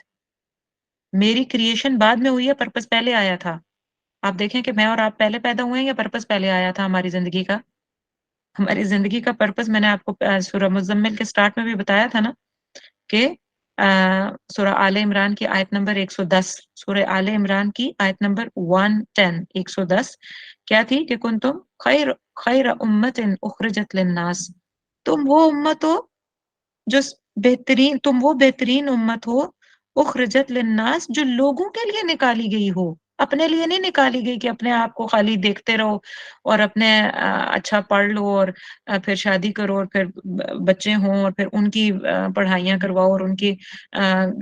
میری کریشن بعد میں ہوئی ہے، پرپس پہلے آیا تھا. آپ دیکھیں کہ میں اور آپ پہلے پیدا ہوئے ہیں یا پرپس پہلے آیا تھا ہماری زندگی کا؟ ہماری زندگی کا پرپس میں نے آپ کو سورہ مزمل کے سٹارٹ میں بھی بتایا تھا نا کہ سورہ آل عمران کی آیت نمبر 110، سورہ آل عمران کی آیت نمبر 110 کیا تھی کہ کنتم خیر امت اخرجت للناس. تم وہ امت ہو جو تم وہ بہترین امت ہو اخرجت للناس جو لوگوں کے لیے نکالی گئی ہو، اپنے لیے نہیں نکالی گئی کہ اپنے آپ کو خالی دیکھتے رہو اور اپنے اچھا پڑھ لو اور پھر شادی کرو اور پھر بچے ہوں اور پھر ان کی پڑھائیاں کرواؤ اور ان کی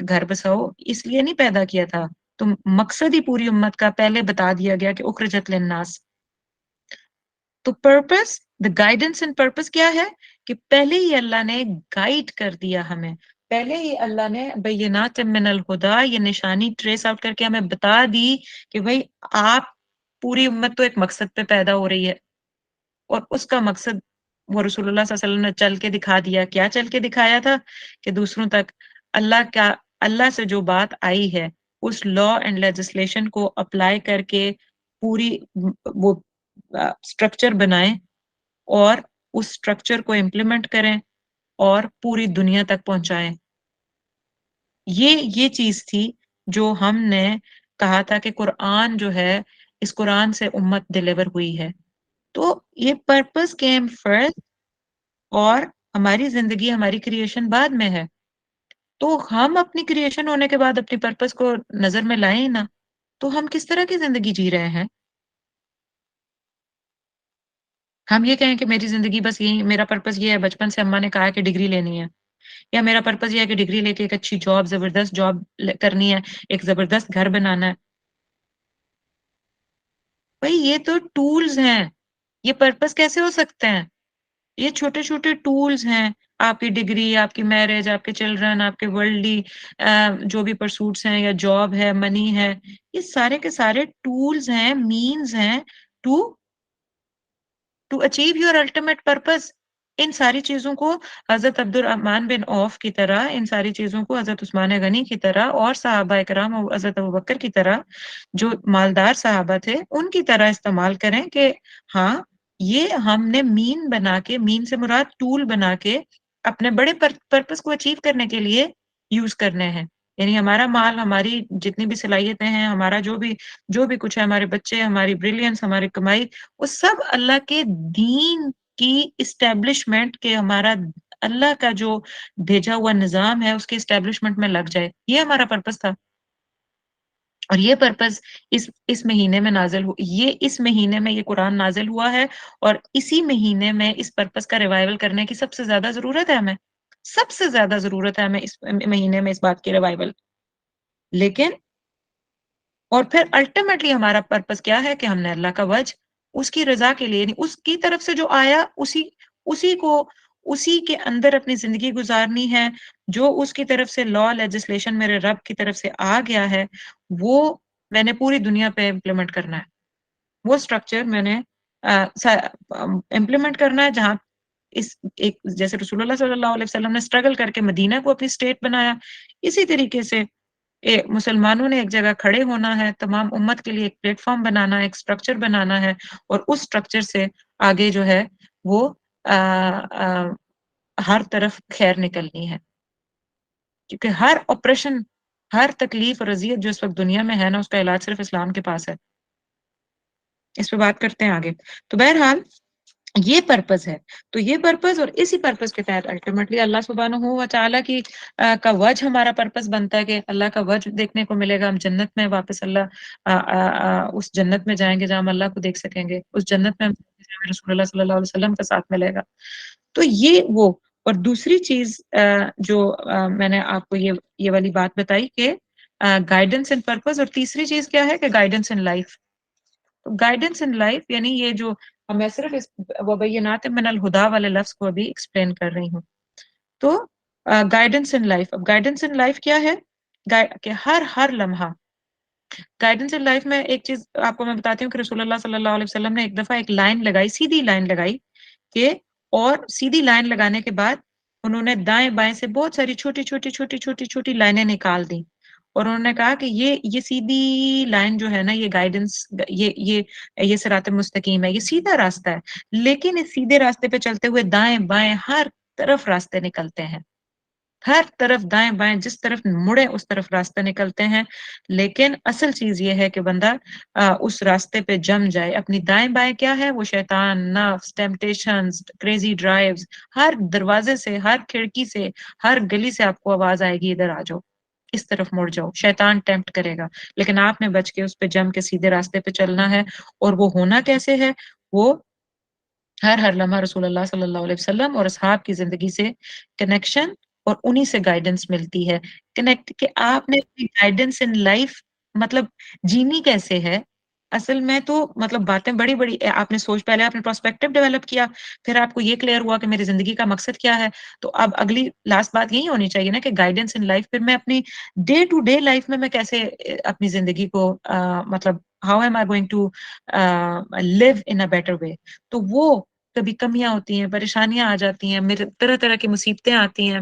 گھر بساؤ. اس لیے نہیں پیدا کیا تھا. تم مقصد ہی پوری امت کا پہلے بتا دیا گیا کہ اخرجت للناس. تو purpose, the guidance and purpose کیا ہے کہ پہلے ہی اللہ نے گائیڈ کر دیا ہمیں، پہلے ہی اللہ نے بینات من الہدا یہ نشانی ٹریس آؤٹ کر کے ہمیں بتا دی کہ بھئی آپ پوری امت تو ایک مقصد پہ پیدا ہو رہی ہے اور اس کا مقصد وہ رسول اللہ صلی اللہ علیہ وسلم نے چل کے دکھا دیا. کیا چل کے دکھایا تھا کہ دوسروں تک اللہ سے جو بات آئی ہے اس لا اینڈ لیجسلیشن کو اپلائی کر کے پوری وہ اسٹرکچر بنائیں اور اس اسٹرکچر کو امپلیمنٹ کریں اور پوری دنیا تک پہنچائیں. یہ چیز تھی جو ہم نے کہا تھا کہ قرآن جو ہے اس قرآن سے امت ڈیلیور ہوئی ہے. تو یہ پرپس کیم فرسٹ اور ہماری زندگی ہماری کریشن بعد میں ہے. تو ہم اپنی کریشن ہونے کے بعد اپنی پرپس کو نظر میں لائیں نا تو ہم کس طرح کی زندگی جی رہے ہیں. ہم یہ کہیں کہ میری زندگی بس یہی میرا پرپس یہ ہے بچپن سے اماں نے کہا کہ ڈگری لینی ہے یا میرا پرپس یہ ہے کہ ڈگری لے کے ایک اچھی جاب زبردست جاب کرنی ہے ایک زبردست گھر بنانا ہے. بھائی یہ تو ٹولز ہیں یہ پرپس کیسے ہو سکتے ہیں. یہ چھوٹے چھوٹے ٹولز ہیں. آپ کی ڈگری آپ کی میرج آپ کے چلڈرن آپ کے ورلڈلی جو بھی پرسوٹس ہیں یا جاب ہے منی ہے یہ سارے کے سارے ٹولز ہیں مینز ہیں to achieve your ultimate purpose. ان ساری چیزوں کو حضرت عبد الرحمن بن عوف کی طرح ان ساری چیزوں کو حضرت عثمان غنی کی طرح اور صحابہ کرام اور حضرت ابوبکر کی طرح جو مالدار صحابہ تھے ان کی طرح استعمال کریں کہ ہاں یہ ہم نے مین بنا کے مین سے مراد ٹول بنا کے اپنے بڑے پرپس کو اچیو کرنے کے لیے یوز کرنے ہیں. یعنی ہمارا مال ہماری جتنی بھی صلاحیتیں ہیں ہمارا جو بھی کچھ ہے ہمارے بچے ہماری بریلینس ہماری کمائی وہ سب اللہ کے دین کی اسٹیبلشمنٹ کے ہمارا اللہ کا جو بھیجا ہوا نظام ہے اس کے اسٹیبلشمنٹ میں لگ جائے. یہ ہمارا پرپس تھا اور یہ پرپس اس مہینے میں نازل یہ اس مہینے میں یہ قرآن نازل ہوا ہے اور اسی مہینے میں اس پرپس کا ریوائول کرنے کی سب سے زیادہ ضرورت ہے ہمیں. سب سے زیادہ ضرورت ہے ہمیں اس مہینے میں اس بات کی ریوائول. لیکن اور پھر الٹیمیٹلی ہمارا پرپس کیا ہے کہ ہم نے اللہ کا وجہ اس کی رضا کے لیے نہیں اس کی طرف سے جو آیا اسی کے اندر اپنی زندگی گزارنی ہے. جو اس کی طرف سے لا لیجسلیشن میرے رب کی طرف سے آ گیا ہے وہ میں نے پوری دنیا پہ امپلیمنٹ کرنا ہے. وہ اسٹرکچر میں نے امپلیمنٹ کرنا ہے جہاں ایک جیسے رسول اللہ صلی اللہ علیہ وسلم نے اسٹرگل کر کے مدینہ کو اپنی اسٹیٹ بنایا اسی طریقے سے مسلمانوں نے ایک جگہ کھڑے ہونا ہے تمام امت کے لیے ایک پلیٹ فارم بنانا ہے ایک اسٹرکچر بنانا ہے اور اس اسٹرکچر سے آگے جو ہے وہ ہر طرف خیر نکلنی ہے. کیونکہ ہر آپریشن ہر تکلیف اور اذیت جو اس وقت دنیا میں ہے نا اس کا علاج صرف اسلام کے پاس ہے. اس پہ بات کرتے ہیں آگے. تو بہرحال یہ پرپز ہے. تو یہ پرپز اور اسی پرپز کے تحت الٹیمیٹلی اللہ سبحانہ و تعالیٰ کی کا وجہ ہمارا پرپز بنتا ہے کہ اللہ کا وجہ دیکھنے کو ملے گا. ہم جنت میں واپس اس جنت میں جائیں گے جہاں ہم اللہ کو دیکھ سکیں گے. اس جنت میں رسول اللہ صلی اللہ علیہ وسلم کا ساتھ ملے گا. تو یہ وہ اور دوسری چیز جو میں نے آپ کو یہ والی بات بتائی کہ گائیڈنس ان پرپز اور تیسری چیز کیا ہے کہ guidance in life. Guidance in life یعنی یہ جو میں صرف اس وبینات من الہدا والے لفظ کو ابھی ایکسپلین کر رہی ہوں. تو گائیڈنس ان لائف. اب گائیڈنس ان لائف کیا ہے کہ ہر لمحہ گائیڈنس ان لائف میں ایک چیز آپ کو میں بتاتی ہوں کہ رسول اللہ صلی اللہ علیہ وسلم نے ایک دفعہ ایک لائن لگائی سیدھی لائن لگائی کہ اور سیدھی لائن لگانے کے بعد انہوں نے دائیں بائیں سے بہت ساری چھوٹی چھوٹی چھوٹی چھوٹی چھوٹی لائنیں نکال دی اور انہوں نے کہا کہ یہ سیدھی لائن جو ہے نا یہ گائیڈنس یہ صراط مستقیم ہے یہ سیدھا راستہ ہے لیکن اس سیدھے راستے پہ چلتے ہوئے دائیں بائیں ہر طرف راستے نکلتے ہیں ہر طرف دائیں بائیں جس طرف مڑے اس طرف راستہ نکلتے ہیں لیکن اصل چیز یہ ہے کہ بندہ اس راستے پہ جم جائے اپنی دائیں بائیں کیا ہے وہ شیطان نفس ٹیمپٹیشنز کریزی ڈرائیوز ہر دروازے سے ہر کھڑکی سے ہر گلی سے آپ کو آواز آئے گی ادھر آ جاؤ اس طرف مڑ جاؤ شیطان ٹیمپٹ کرے گا لیکن آپ نے بچ کے اس پہ جم کے سیدھے راستے پہ چلنا ہے اور وہ ہونا کیسے ہے وہ ہر لمحہ رسول اللہ صلی اللہ علیہ وسلم اور اصحاب کی زندگی سے کنیکشن اور انہی سے گائیڈنس ملتی ہے کنیکٹ کہ آپ نے گائیڈنس ان لائف مطلب جینی کیسے ہے اصل میں تو مطلب باتیں بڑی بڑی آپ نے پہلے آپ نے پرسپیکٹو ڈیولپ کیا پھر آپ کو یہ کلیئر ہوا کہ میری زندگی کا مقصد کیا ہے تو اب اگلی لاسٹ بات یہی ہونی چاہیے نا کہ گائیڈنس ان لائف پھر میں اپنی ڈے ٹو ڈے لائف میں کیسے اپنی زندگی کو مطلب how am I going to live in a better way تو وہ کبھی کمیاں ہوتی ہیں پریشانیاں آ جاتی ہیں میرے طرح طرح کی مصیبتیں آتی ہیں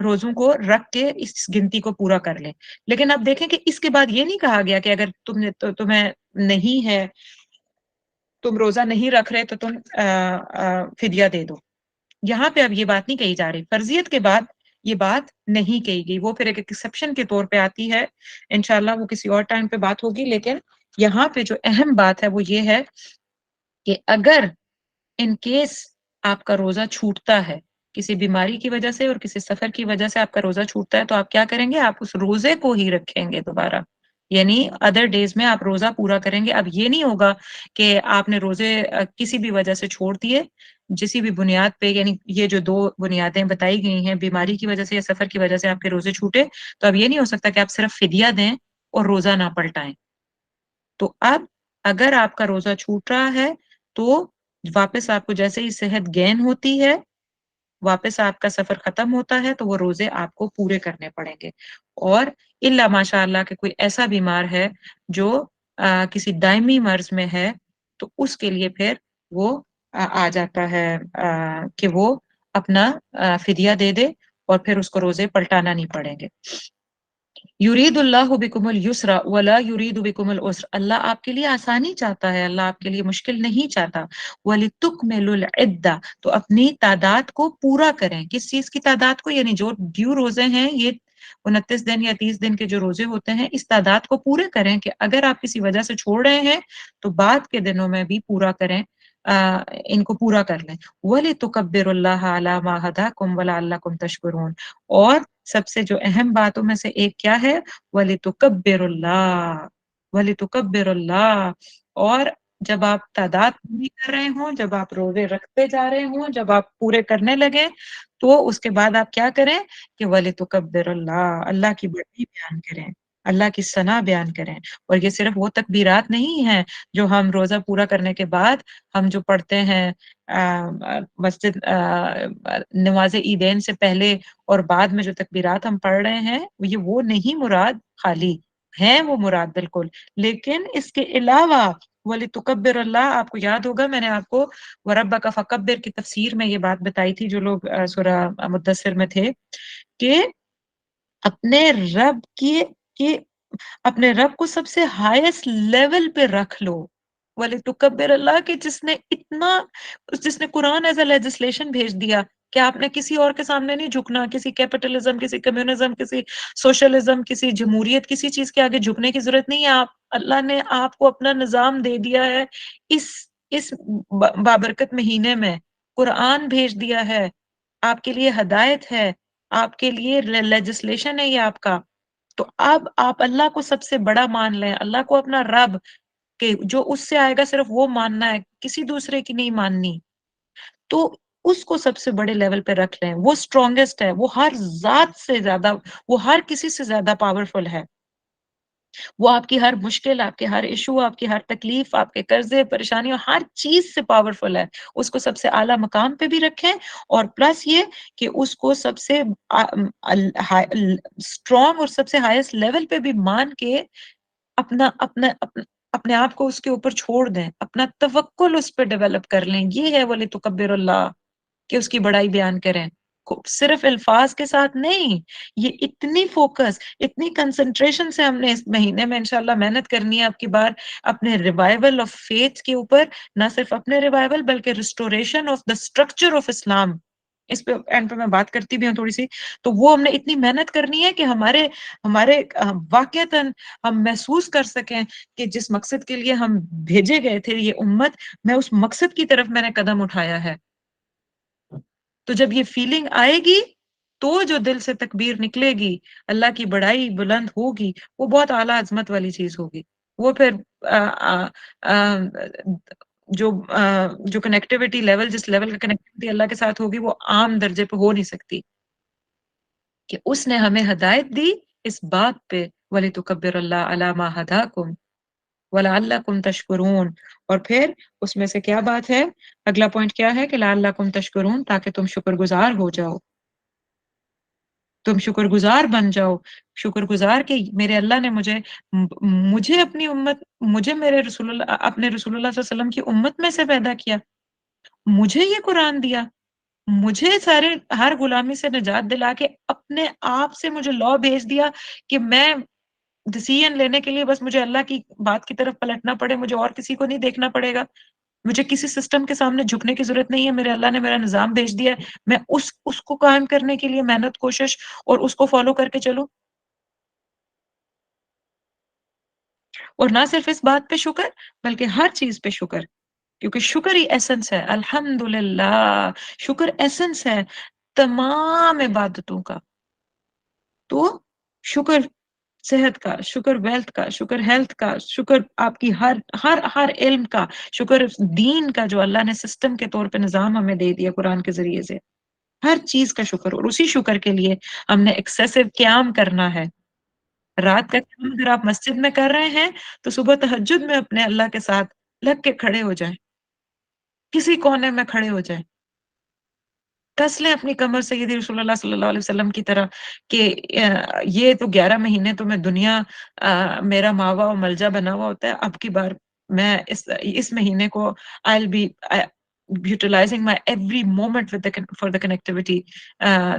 روزوں کو رکھ کے اس گنتی کو پورا کر لیں. لیکن اب دیکھیں کہ اس کے بعد یہ نہیں کہا گیا کہ اگر تمہیں نہیں ہے، تم روزہ نہیں رکھ رہے تو تم فدیہ دے دو. یہاں پہ اب یہ بات نہیں کہی جا رہی. فرضیت کے بعد یہ بات نہیں کہی گئی، وہ پھر ایک ایکسیپشن کے طور پہ آتی ہے. انشاءاللہ وہ کسی اور ٹائم پہ بات ہوگی. لیکن یہاں پہ جو اہم بات ہے وہ یہ ہے کہ اگر ان کیس آپ کا روزہ چھوٹتا ہے کسی بیماری کی وجہ سے اور کسی سفر کی وجہ سے، آپ کا روزہ چھوٹتا ہے تو آپ کیا کریں گے؟ آپ اس روزے کو ہی رکھیں گے دوبارہ، یعنی ادر ڈیز میں آپ روزہ پورا کریں گے. اب یہ نہیں ہوگا کہ آپ نے روزے کسی بھی وجہ سے چھوڑ دیے، کسی بھی بنیاد پہ، یعنی یہ جو دو بنیادیں بتائی گئی ہیں، بیماری کی وجہ سے یا سفر کی وجہ سے آپ کے روزے چھوٹے، تو اب یہ نہیں ہو سکتا کہ آپ صرف فدیہ دیں اور روزہ نہ پلٹائیں. تو اب اگر آپ کا روزہ چھوٹ رہا ہے تو واپس آپ کو جیسے ہی صحت گین ہوتی ہے، واپس آپ کا سفر ختم ہوتا ہے، تو وہ روزے آپ کو پورے کرنے پڑیں گے. اور الا ماشاء اللہ کہ کوئی ایسا بیمار ہے جو کسی دائمی مرض میں ہے، تو اس کے لیے پھر وہ آ جاتا ہے کہ وہ اپنا فدیہ دے دے اور پھر اس کو روزے پلٹانا نہیں پڑیں گے. یرید اللہ بکم اليسر ولا یرید بکم العسر. اللہ آپ کے لیے آسانی چاہتا ہے، اللہ آپ کے لیے مشکل نہیں چاہتا. وَلِتُكْمِلُوا الْعِدَّةَ، تو اپنی تعداد کو پورا کریں. کس چیز کی تعداد کو؟ یعنی جو ڈیو روزے ہیں، یہ 29 دن یا 30 دن کے جو روزے ہوتے ہیں، اس تعداد کو پورے کریں کہ اگر آپ کسی وجہ سے چھوڑ رہے ہیں تو بعد کے دنوں میں بھی پورا کریں، ان کو پورا کر لیں. وَلِتُكَبِّرُوا اللَّهَ عَلَى مَا هَدَاكُمْ وَلَعَلَّكُمْ تَشْكُرُونَ. اور سب سے جو اہم باتوں میں سے ایک کیا ہے؟ وَلِتُكَبِّرُوا اللَّهَ، وَلِتُكَبِّرُوا اللَّهَ. اور جب آپ تعداد پوری کر رہے ہوں، جب آپ روزے رکھتے جا رہے ہوں، جب آپ پورے کرنے لگے، تو اس کے بعد آپ کیا کریں کہ وَلِتُكَبِّرُوا اللَّهَ، اللہ کی بڑائی بیان کریں، اللہ کی ثنا بیان کریں. اور یہ صرف وہ تکبیرات نہیں ہیں جو ہم روزہ پورا کرنے کے بعد ہم جو پڑھتے ہیں مسجد نماز عیدین سے پہلے اور بعد میں جو تکبیرات ہم پڑھ رہے ہیں، یہ وہ نہیں مراد، خالی ہیں وہ مراد بالکل. لیکن اس کے علاوہ وَلِتُكَبِّرُوا اللَّهَ، آپ کو یاد ہوگا میں نے آپ کو وَرَبَّكَ فَكَبِّرْ کی تفسیر میں یہ بات بتائی تھی، جو لوگ سورہ مدثر میں تھے، کہ اپنے رب کی اپنے رب کو سب سے ہائیسٹ لیول پہ رکھ لو. وَلِتُكَبِّرُوا اللَّهَ کہ جس نے قرآن ایز اے لیجسلیشن بھیج دیا کہ آپ نے کسی اور کے سامنے نہیں جھکنا، کسی کیپٹلزم، کسی کمیونزم، کسی سوشلزم، کسی جمہوریت، کسی چیز کے آگے جھکنے کی ضرورت نہیں ہے. اللہ نے آپ کو اپنا نظام دے دیا ہے. اس بابرکت مہینے میں قرآن بھیج دیا ہے، آپ کے لیے ہدایت ہے، آپ کے لیے لیجسلیشن ہے یہ آپ کا. تو اب آپ اللہ کو سب سے بڑا مان لیں، اللہ کو اپنا رب، کہ جو اس سے آئے گا صرف وہ ماننا ہے، کسی دوسرے کی نہیں ماننی. تو اس کو سب سے بڑے لیول پہ رکھ لیں. وہ اسٹرانگیسٹ ہے، وہ ہر ذات سے زیادہ، وہ ہر کسی سے زیادہ پاورفل ہے. وہ آپ کی ہر مشکل، آپ کے ہر ایشو، آپ کی ہر تکلیف، آپ کے قرضے پریشانیوں، ہر چیز سے پاورفل ہے. اس کو سب سے اعلیٰ مقام پہ بھی رکھیں، اور پلس یہ کہ اس کو سب سے اسٹرانگ اور سب سے ہائیسٹ لیول پہ بھی مان کے اپنا اپنا اپنے آپ کو اس کے اوپر چھوڑ دیں، اپنا توکل اس پہ ڈیولپ کر لیں. یہ ہے وَلِتُكَبِّرُوا اللَّهَ کہ اس کی بڑائی بیان کریں. صرف الفاظ کے ساتھ نہیں، یہ اتنی فوکس، اتنی کنسنٹریشن سے ہم نے اس مہینے میں انشاءاللہ محنت کرنی ہے اب کی بار اپنے ریوائول آف فیتھ کے اوپر. نہ صرف اپنے ریوائول بلکہ restoration of the structure of Islam. اس پہ اینڈ پہ میں بات کرتی بھی ہوں تھوڑی سی. تو وہ ہم نے اتنی محنت کرنی ہے کہ ہمارے واقعتاً ہم محسوس کر سکیں کہ جس مقصد کے لیے ہم بھیجے گئے تھے، یہ امت، میں اس مقصد کی طرف میں نے قدم اٹھایا ہے. تو جب یہ فیلنگ آئے گی تو جو دل سے تکبیر نکلے گی، اللہ کی بڑائی بلند ہوگی، وہ بہت اعلیٰ عظمت والی چیز ہوگی. وہ پھر جو کنیکٹیوٹی لیول، جس لیول کا کنیکٹیوٹی اللہ کے ساتھ ہوگی، وہ عام درجے پہ ہو نہیں سکتی. کہ اس نے ہمیں ہدایت دی اس بات پہ وَلِتُكَبِّرُوا اللَّهَ عَلَى مَا هَدَاكُمْ وَلَعَلَّكُمْ تَشْكُرُونَ. اور پھر اس میں سے کیا بات ہے؟ اگلا پوائنٹ کیا ہے کہ لَعَلَّكُمْ تَشْكُرُونَ، تاکہ تم شکر گزار ہو جاؤ، تم شکر گزار بن جاؤ. شکر گزار کہ میرے اللہ نے مجھے اپنی امت، مجھے میرے رسول اللہ، اپنے رسول اللہ صلی اللہ علیہ وسلم کی امت میں سے پیدا کیا، مجھے یہ قرآن دیا، مجھے سارے ہر غلامی سے نجات دلا کے اپنے آپ سے مجھے لا بھیج دیا کہ میں ڈیسیژن لینے کے لیے بس مجھے اللہ کی بات کی طرف پلٹنا پڑے، مجھے اور کسی کو نہیں دیکھنا پڑے گا، مجھے کسی سسٹم کے سامنے جھکنے کی ضرورت نہیں ہے، میرے اللہ نے میرا نظام بھیج دیا ہے، میں اس کو قائم کرنے کے لیے محنت کوشش اور اس کو فالو کر کے چلوں۔ اور نہ صرف اس بات پہ شکر بلکہ ہر چیز پہ شکر، کیونکہ شکر ہی ایسنس ہے، الحمدللہ شکر ایسنس ہے تمام عبادتوں کا۔ تو شکر صحت کا، شکر ویلتھ کا، شکر ہیلتھ کا، شکر آپ کی ہر ہر ہر علم کا، شکر دین کا جو اللہ نے سسٹم کے طور پہ نظام ہمیں دے دیا قرآن کے ذریعے سے، ہر چیز کا شکر۔ اور اسی شکر کے لیے ہم نے ایکسیسو قیام کرنا ہے۔ رات کا قیام اگر آپ مسجد میں کر رہے ہیں تو صبح تہجد میں اپنے اللہ کے ساتھ لگ کے کھڑے ہو جائیں، کسی کونے میں کھڑے ہو جائیں، کس لیں اپنی کمر سیدی رسول اللہ صلی اللہ علیہ وسلم کی طرح کہ یہ تو 11 مہینے تو میں دنیا میرا ماوا و ملجا بنا ہوا ہوتا ہے، اب کی بار میں اس مہینے کو I'll be utilizing my every moment with for the connectivity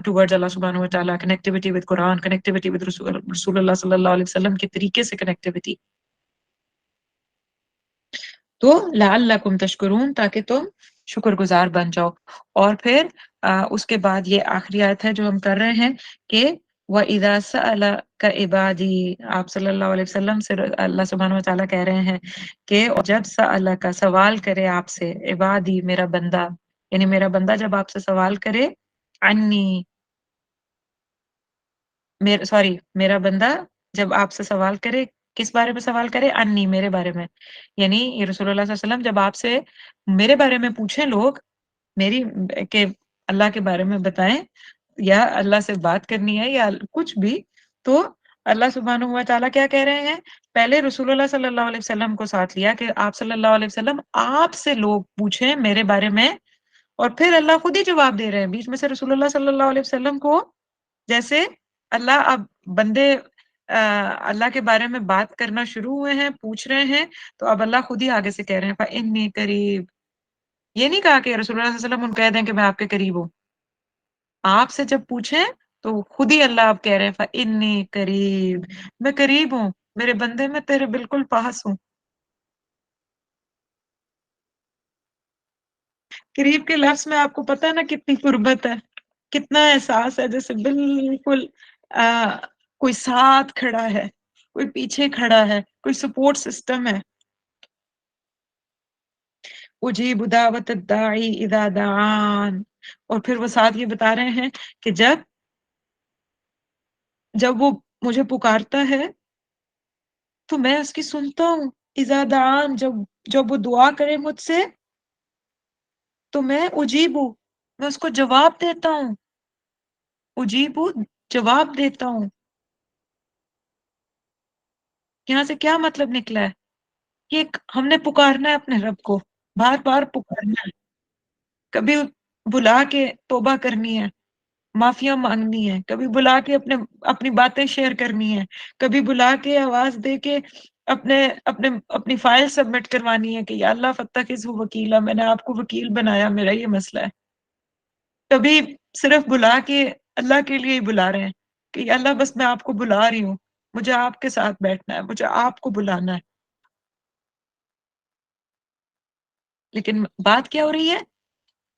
towards Allah subhanahu wa ta'ala، connectivity with Quran، connectivity with رسول اللہ صلی اللہ علیہ وسلم کے طریقے سے connectivity۔ تو لعلکم تشکرون، تاکہ تم شکر گزار بن جاؤ۔ اور پھر اس کے بعد یہ آخری آیت ہے جو ہم کر رہے ہیں کہ وَإِذَا سَأَلَكَ عِبَادِي، آپ صلی اللہ علیہ وسلم سے اللہ سبحانہ و تعالیٰ کہہ رہے ہیں کہ جب سألک سوال کرے آپ سے، عبادی میرا بندہ، یعنی میرا بندہ جب آپ سے سوال کرے، عنی میرا بندہ جب آپ سے سوال کرے، کس بارے میں سوال کرے؟ انی میرے بارے میں، یعنی یہ رسول اللہ صلی اللہ علیہ وسلم جب آپ سے میرے بارے میں پوچھیں لوگ، میری کہ اللہ کے بارے میں بتائیں یا اللہ سے بات کرنی ہے یا کچھ بھی، تو اللہ سبحانہ و تعالیٰ کیا کہہ رہے ہیں؟ پہلے رسول اللہ صلی اللہ علیہ وسلم کو ساتھ لیا کہ آپ صلی اللہ علیہ وسلم آپ سے لوگ پوچھیں میرے بارے میں، اور پھر اللہ خود ہی جواب دے رہے ہیں بیچ میں سے رسول اللہ صلی اللہ علیہ وسلم کو، جیسے اللہ اب بندے اللہ کے بارے میں بات کرنا شروع ہوئے ہیں، پوچھ رہے ہیں، تو اب اللہ خود ہی آگے سے کہہ رہے ہیں فَإِنِّي قریب۔ یہ نہیں کہا کہ رسول اللہ صلی اللہ علیہ وسلم ان کہہ دیں کہ میں آپ کے قریب ہوں، آپ سے جب پوچھیں تو خود ہی اللہ آپ کہہ رہے ہیں فَإِنِّي قریب، میں قریب ہوں، میرے بندے میں تیرے بالکل پاس ہوں۔ قریب کے لفظ میں آپ کو پتہ ہے نا کتنی قربت ہے، کتنا احساس ہے، جیسے بالکل کوئی ساتھ کھڑا ہے، کوئی پیچھے کھڑا ہے، کوئی سپورٹ سسٹم ہے۔ اجیب دعوت الداعی اذا دعان، اور پھر وہ ساتھ یہ بتا رہے ہیں کہ جب وہ مجھے پکارتا ہے تو میں اس کی سنتا ہوں، اذا دعان جب وہ دعا کرے مجھ سے تو میں اجیب ہوں، میں اس کو جواب دیتا ہوں، اجیب ہوں جواب دیتا ہوں۔ یہاں سے کیا مطلب نکلا ہے کہ ہم نے پکارنا ہے اپنے رب کو، بار بار پکارنا ہے، کبھی بلا کے توبہ کرنی ہے، معافیاں مانگنی ہے، کبھی بلا کے اپنی باتیں شیئر کرنی ہے، کبھی بلا کے آواز دے کے اپنی فائل سبمٹ کروانی ہے کہ یا اللہ فتخذ وکیلا، میں نے آپ کو وکیل بنایا، میرا یہ مسئلہ ہے۔ کبھی صرف بلا کے اللہ کے لیے ہی بلا رہے ہیں کہ یا اللہ بس میں آپ کو بلا رہی ہوں، مجھے آپ کے ساتھ بیٹھنا ہے، مجھے آپ کو بلانا ہے۔ لیکن بات کیا ہو رہی ہے؟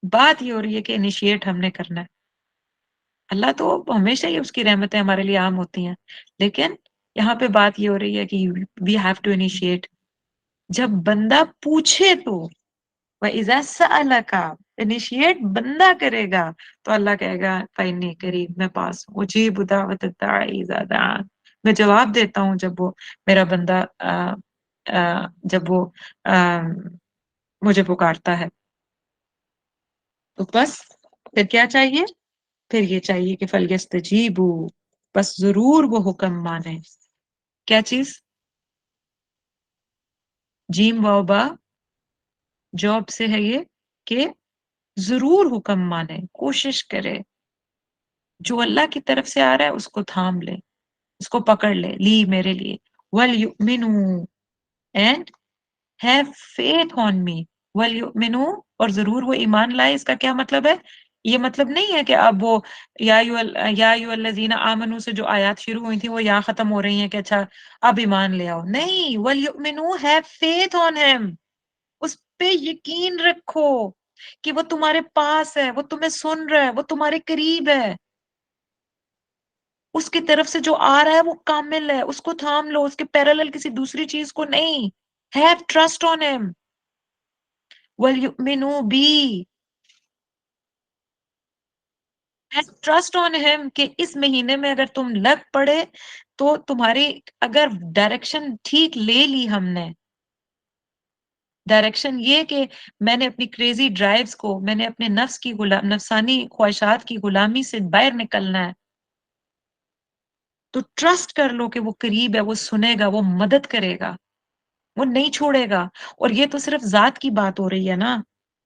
بات یہ ہو رہی ہے کہ انیشیٹ ہم نے کرنا ہے۔ اللہ تو ہمیشہ ہی اس کی رحمتیں ہمارے لیے عام ہوتی ہیں، لیکن یہاں پہ بات یہ ہو رہی ہے کہ وی ہیو ٹو انیشیٹ۔ جب بندہ پوچھے تو وَإِذَا سَأَلَكَ، انیشیٹ بندہ کرے گا تو اللہ کہے گا فَإِنِّي قریب، میں پاس ہوں، اجیب دعوت الداعی اذا دعان، میں جواب دیتا ہوں جب وہ میرا بندہ جب وہ مجھے پکارتا ہے۔ تو بس پھر کیا چاہیے؟ پھر یہ چاہیے کہ فَلْيَسْتَجِيبُوا، بس ضرور وہ حکم مانے۔ کیا چیز؟ جیم واو با جواب سے ہے یہ کہ ضرور حکم مانے، کوشش کرے، جو اللہ کی طرف سے آ رہا ہے اس کو تھام لے، اس کو پکڑ لے، لی میرے لیے، وَلْيُؤْمِنُوا and have faith on me، وَلْيُؤْمِنُوا، اور ضرور وہ ایمان لائے۔ اس کا کیا مطلب ہے؟ یہ مطلب نہیں ہے کہ اب وہ یا الذین آمنو سے جو آیات شروع ہوئی تھی وہ یہاں ختم ہو رہی ہیں کہ اچھا اب ایمان لے آؤ. نہیں، وَلْيُؤْمِنُوا have faith on him. اس پہ یقین رکھو کہ وہ تمہارے پاس ہے، وہ تمہیں سن رہا ہے، وہ تمہارے قریب ہے، اس کی طرف سے جو آ رہا ہے وہ کامل ہے، اس کو تھام لو، اس کے پیرالل کسی دوسری چیز کو نہیں. have trust on him. وَلْيُؤْمِنُوا بِي. ٹرسٹ آن ہم کہ اس مہینے میں اگر تم لگ پڑے تو تمہاری اگر ڈائریکشن ٹھیک لے لی، ہم نے ڈائریکشن یہ کہ میں نے اپنی کریزی ڈرائیوز کو، میں نے اپنے نفس کی نفسانی خواہشات کی غلامی سے باہر نکلنا ہے، تو ٹرسٹ کر لو کہ وہ قریب ہے، وہ سنے گا، وہ مدد کرے گا، وہ نہیں چھوڑے گا. اور یہ تو صرف ذات کی بات ہو رہی ہے نا.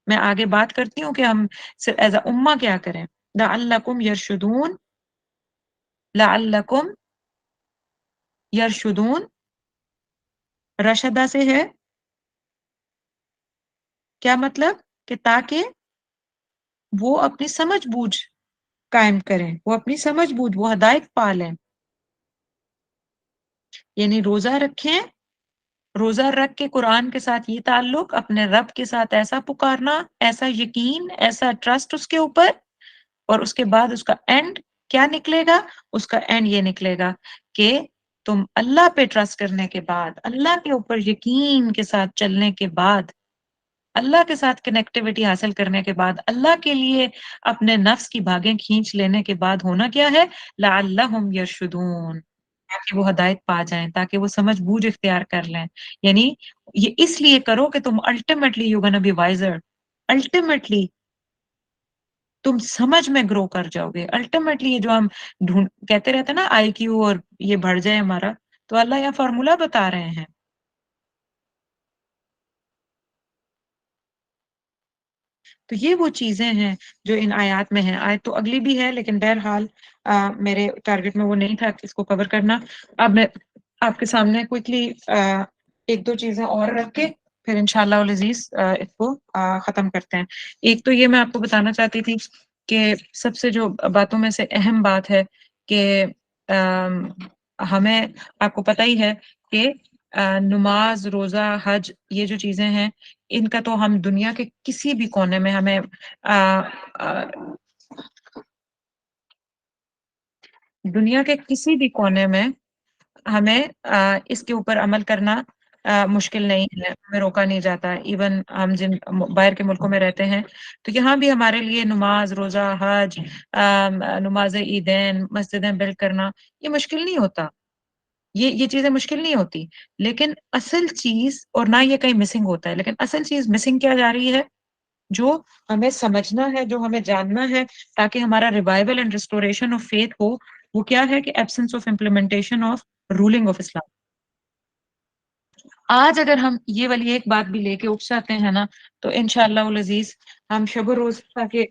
میں آگے بات کرتی ہوں کہ ہم ایز اے امہ کیا کریں. لعلکم یرشدون، لعلکم یرشدون، رشدہ سے ہے کیا مطلب؟ کہ تاکہ وہ اپنی سمجھ بوجھ قائم کریں، وہ اپنی سمجھ بوجھ، وہ ہدایت پالیں. یعنی روزہ رکھیں، روزہ رکھ کے قرآن کے ساتھ یہ تعلق، اپنے رب کے ساتھ ایسا پکارنا، ایسا یقین، ایسا ٹرسٹ اس کے اوپر، اور اس کے بعد اس کا اینڈ کیا نکلے گا؟ اس کا اینڈ یہ نکلے گا کہ تم اللہ پہ ٹرسٹ کرنے کے بعد، اللہ کے اوپر یقین کے ساتھ چلنے کے بعد، اللہ کے ساتھ کنیکٹیوٹی حاصل کرنے کے بعد، اللہ کے لیے اپنے نفس کی بھاگیں کھینچ لینے کے بعد ہونا کیا ہے؟ لعلہم یرشدون، تاکہ وہ ہدایت پا جائیں، تاکہ وہ سمجھ بوجھ اختیار کر لیں. یعنی یہ اس لیے کرو کہ تم ultimately you gonna be wiser, ultimately تم سمجھ میں گرو کر جاؤ گے. الٹیمیٹلی یہ جو ہم کہتے رہتے ہیں نا آئی کیو اور یہ بڑھ جائے ہمارا، تو اللہ یہ فارمولا بتا رہے ہیں. تو یہ وہ چیزیں ہیں جو ان آیات میں ہیں. آیت تو اگلی بھی ہے لیکن بہرحال میرے ٹارگٹ میں وہ نہیں تھا اس کو کور کرنا. اب میں آپ کے سامنے کوئکلی ایک دو چیزیں اور رکھ کے پھر انشاءاللہ العزیز اس کو ختم کرتے ہیں. ایک تو یہ میں آپ کو بتانا چاہتی تھی کہ سب سے جو باتوں میں سے اہم بات ہے کہ ہمیں، آپ کو پتہ ہی ہے کہ نماز، روزہ، حج، یہ جو چیزیں ہیں ان کا تو ہم دنیا کے کسی بھی کونے میں ہمیں دنیا کے کسی بھی کونے میں ہمیں اس کے اوپر عمل کرنا مشکل نہیں ہے، ہمیں روکا نہیں جاتا. ایون ہم جن باہر کے ملکوں میں رہتے ہیں تو یہاں بھی ہمارے لیے نماز، روزہ، حج، نماز عیدین، مسجدیں بلڈ کرنا یہ مشکل نہیں ہوتا، یہ چیزیں مشکل نہیں ہوتی. لیکن اصل چیز، اور نہ یہ کہیں مسنگ ہوتا ہے، لیکن اصل چیز مسنگ کیا جا رہی ہے، جو ہمیں سمجھنا ہے، جو ہمیں جاننا ہے تاکہ ہمارا revival and restoration of faith ہو، وہ کیا ہے کہ absence of implementation of ruling of Islam. آج اگر ہم یہ والی ایک بات بھی لے کے اٹھ جاتے ہیں نا تو انشاءاللہ العزیز ہم شب و روز تاکہ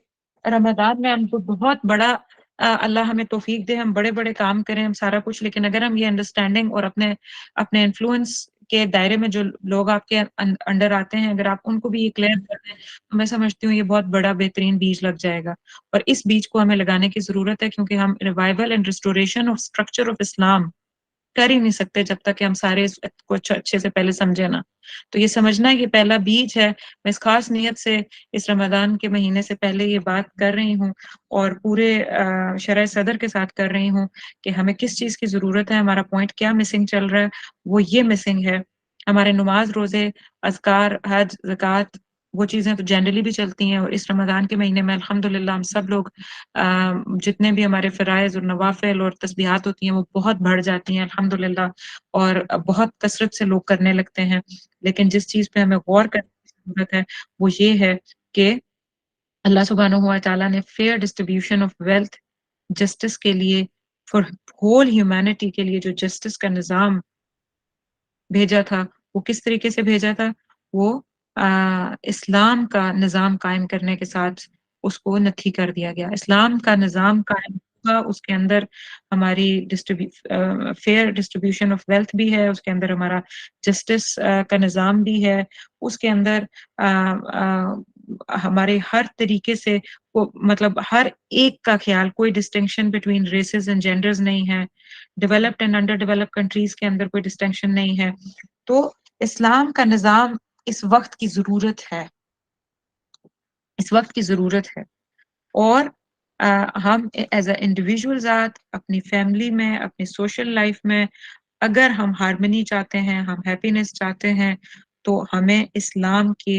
رمضان میں ہم کو بہت بڑا اللہ ہمیں توفیق دے، ہم بڑے بڑے کام کریں، ہم سارا کچھ. لیکن اگر ہم یہ انڈرسٹینڈنگ اور اپنے انفلوئنس کے دائرے میں جو لوگ آپ کے انڈر آتے ہیں، اگر آپ ان کو بھی یہ کلیئر کر دیں تو میں سمجھتی ہوں یہ بہت بڑا بہترین بیج لگ جائے گا. اور اس بیج کو ہمیں لگانے کی ضرورت ہے کیونکہ ہم revival and restoration of structure of Islam کر ہی نہیں سکتے جب تک کہ ہم سارے کچھ اچھے سے پہلے سمجھے نا. تو یہ سمجھنا یہ پہلا بیج ہے. میں اس خاص نیت سے اس رمضان کے مہینے سے پہلے یہ بات کر رہی ہوں اور پورے شرح صدر کے ساتھ کر رہی ہوں کہ ہمیں کس چیز کی ضرورت ہے، ہمارا پوائنٹ کیا مسنگ چل رہا ہے. وہ یہ مسنگ ہے ہمارے نماز، روزے، اذکار، حج، زکوٰۃ، وہ چیزیں تو جنرلی بھی چلتی ہیں. اور اس رمضان کے مہینے میں الحمدللہ ہم سب لوگ جتنے بھی ہمارے فرائض اور نوافل اور تسبیحات ہوتی ہیں وہ بہت بڑھ جاتی ہیں الحمدللہ، اور بہت کثرت سے لوگ کرنے لگتے ہیں. لیکن جس چیز پہ ہمیں غور کرنے کی ضرورت ہے وہ یہ ہے کہ اللہ سبحانہ و تعالیٰ نے fair distribution of wealth, justice کے لیے، فار ہول ہیومینٹی کے لیے جو جسٹس کا نظام بھیجا تھا وہ کس طریقے سے بھیجا تھا؟ وہ اسلام کا نظام قائم کرنے کے ساتھ اس کو نتھی کر دیا گیا. اسلام کا نظام قائم ہوگا، اس کے اندر ہماری فیئر ڈسٹریبیوشن آف ویلتھ بھی ہے، اس کے اندر ہمارا جسٹس کا نظام بھی ہے، اس کے اندر ہمارے ہر طریقے سے مطلب ہر ایک کا خیال، کوئی distinction between races and genders نہیں ہے، developed and under developed countries کے اندر کوئی ڈسٹنکشن نہیں ہے. تو اسلام کا نظام اس وقت کی ضرورت ہے، اس وقت کی ضرورت ہے. اور ہم ایز اے انڈیویژل ذات اپنی فیملی میں، اپنی سوشل لائف میں اگر ہم ہارمنی چاہتے ہیں، ہم ہیپینس چاہتے ہیں، تو ہمیں اسلام کے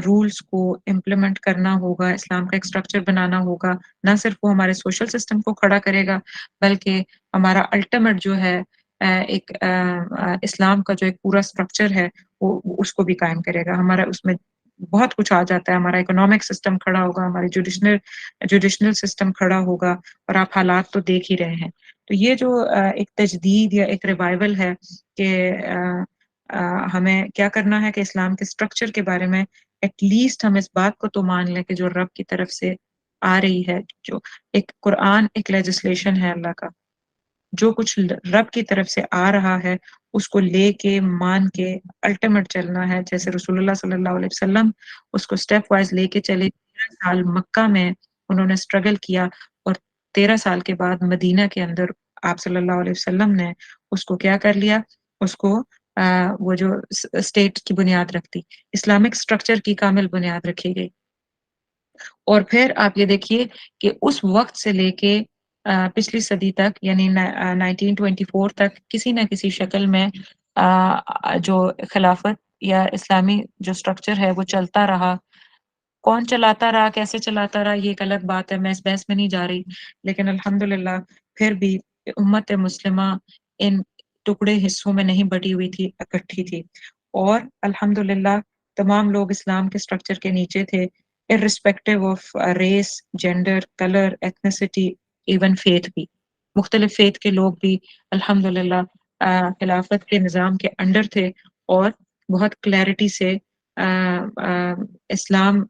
رولز کو امپلیمنٹ کرنا ہوگا، اسلام کا ایک اسٹرکچر بنانا ہوگا. نہ صرف وہ ہمارے سوشل سسٹم کو کھڑا کرے گا، بلکہ ہمارا الٹیمیٹ جو ہے ایک اسلام کا جو ایک پورا اسٹرکچر ہے وہ اس کو بھی قائم کرے گا. ہمارا اس میں بہت کچھ آ جاتا ہے. ہمارا اکنامک سسٹم کھڑا ہوگا، ہماری جوڈیشنل سسٹم کھڑا ہوگا، اور آپ حالات تو دیکھ ہی رہے ہیں. تو یہ جو ایک تجدید یا ایک ریوائول ہے کہ ہمیں کیا کرنا ہے کہ اسلام کے اسٹرکچر کے بارے میں ایٹ لیسٹ ہم اس بات کو تو مان لیں کہ جو رب کی طرف سے آ رہی ہے، جو ایک قرآن ایک لیجسلیشن ہے اللہ کا، جو کچھ رب کی طرف سے آ رہا ہے اس کو لے کے مان کے الٹیمیٹ چلنا ہے. جیسے رسول اللہ صلی اللہ علیہ وسلم اس کو سٹیپ وائز لے کے چلے. 13 سال مکہ میں انہوں نے اسٹرگل کیا، اور 13 سال کے بعد مدینہ کے اندر آپ صلی اللہ علیہ وسلم نے اس کو کیا کر لیا، اس کو وہ جو اسٹیٹ کی بنیاد رکھتی، اسلامک اسٹرکچر کی کامل بنیاد رکھی گئی. اور پھر آپ یہ دیکھیے کہ اس وقت سے لے کے پچھلی صدی تک، یعنی 1924 تک کسی نہ کسی شکل میں جو خلافت یا اسلامی جو اسٹرکچر ہے وہ چلتا رہا. کون چلاتا رہا، کیسے چلاتا رہا، یہ ایک الگ بات ہے، میں اس بحث میں نہیں جا رہی. لیکن الحمدللہ پھر بھی امت مسلمہ ان ٹکڑے حصوں میں نہیں بٹی ہوئی تھی، اکٹھی تھی. اور الحمدللہ تمام لوگ اسلام کے اسٹرکچر کے نیچے تھے، irrespective of race, gender, colour, ethnicity, even faith بھی. مختلف فیتھ کے لوگ بھی الحمدللہ خلافت کے نظام کے انڈر تھے، اور بہت کلیئرٹی سے اسلام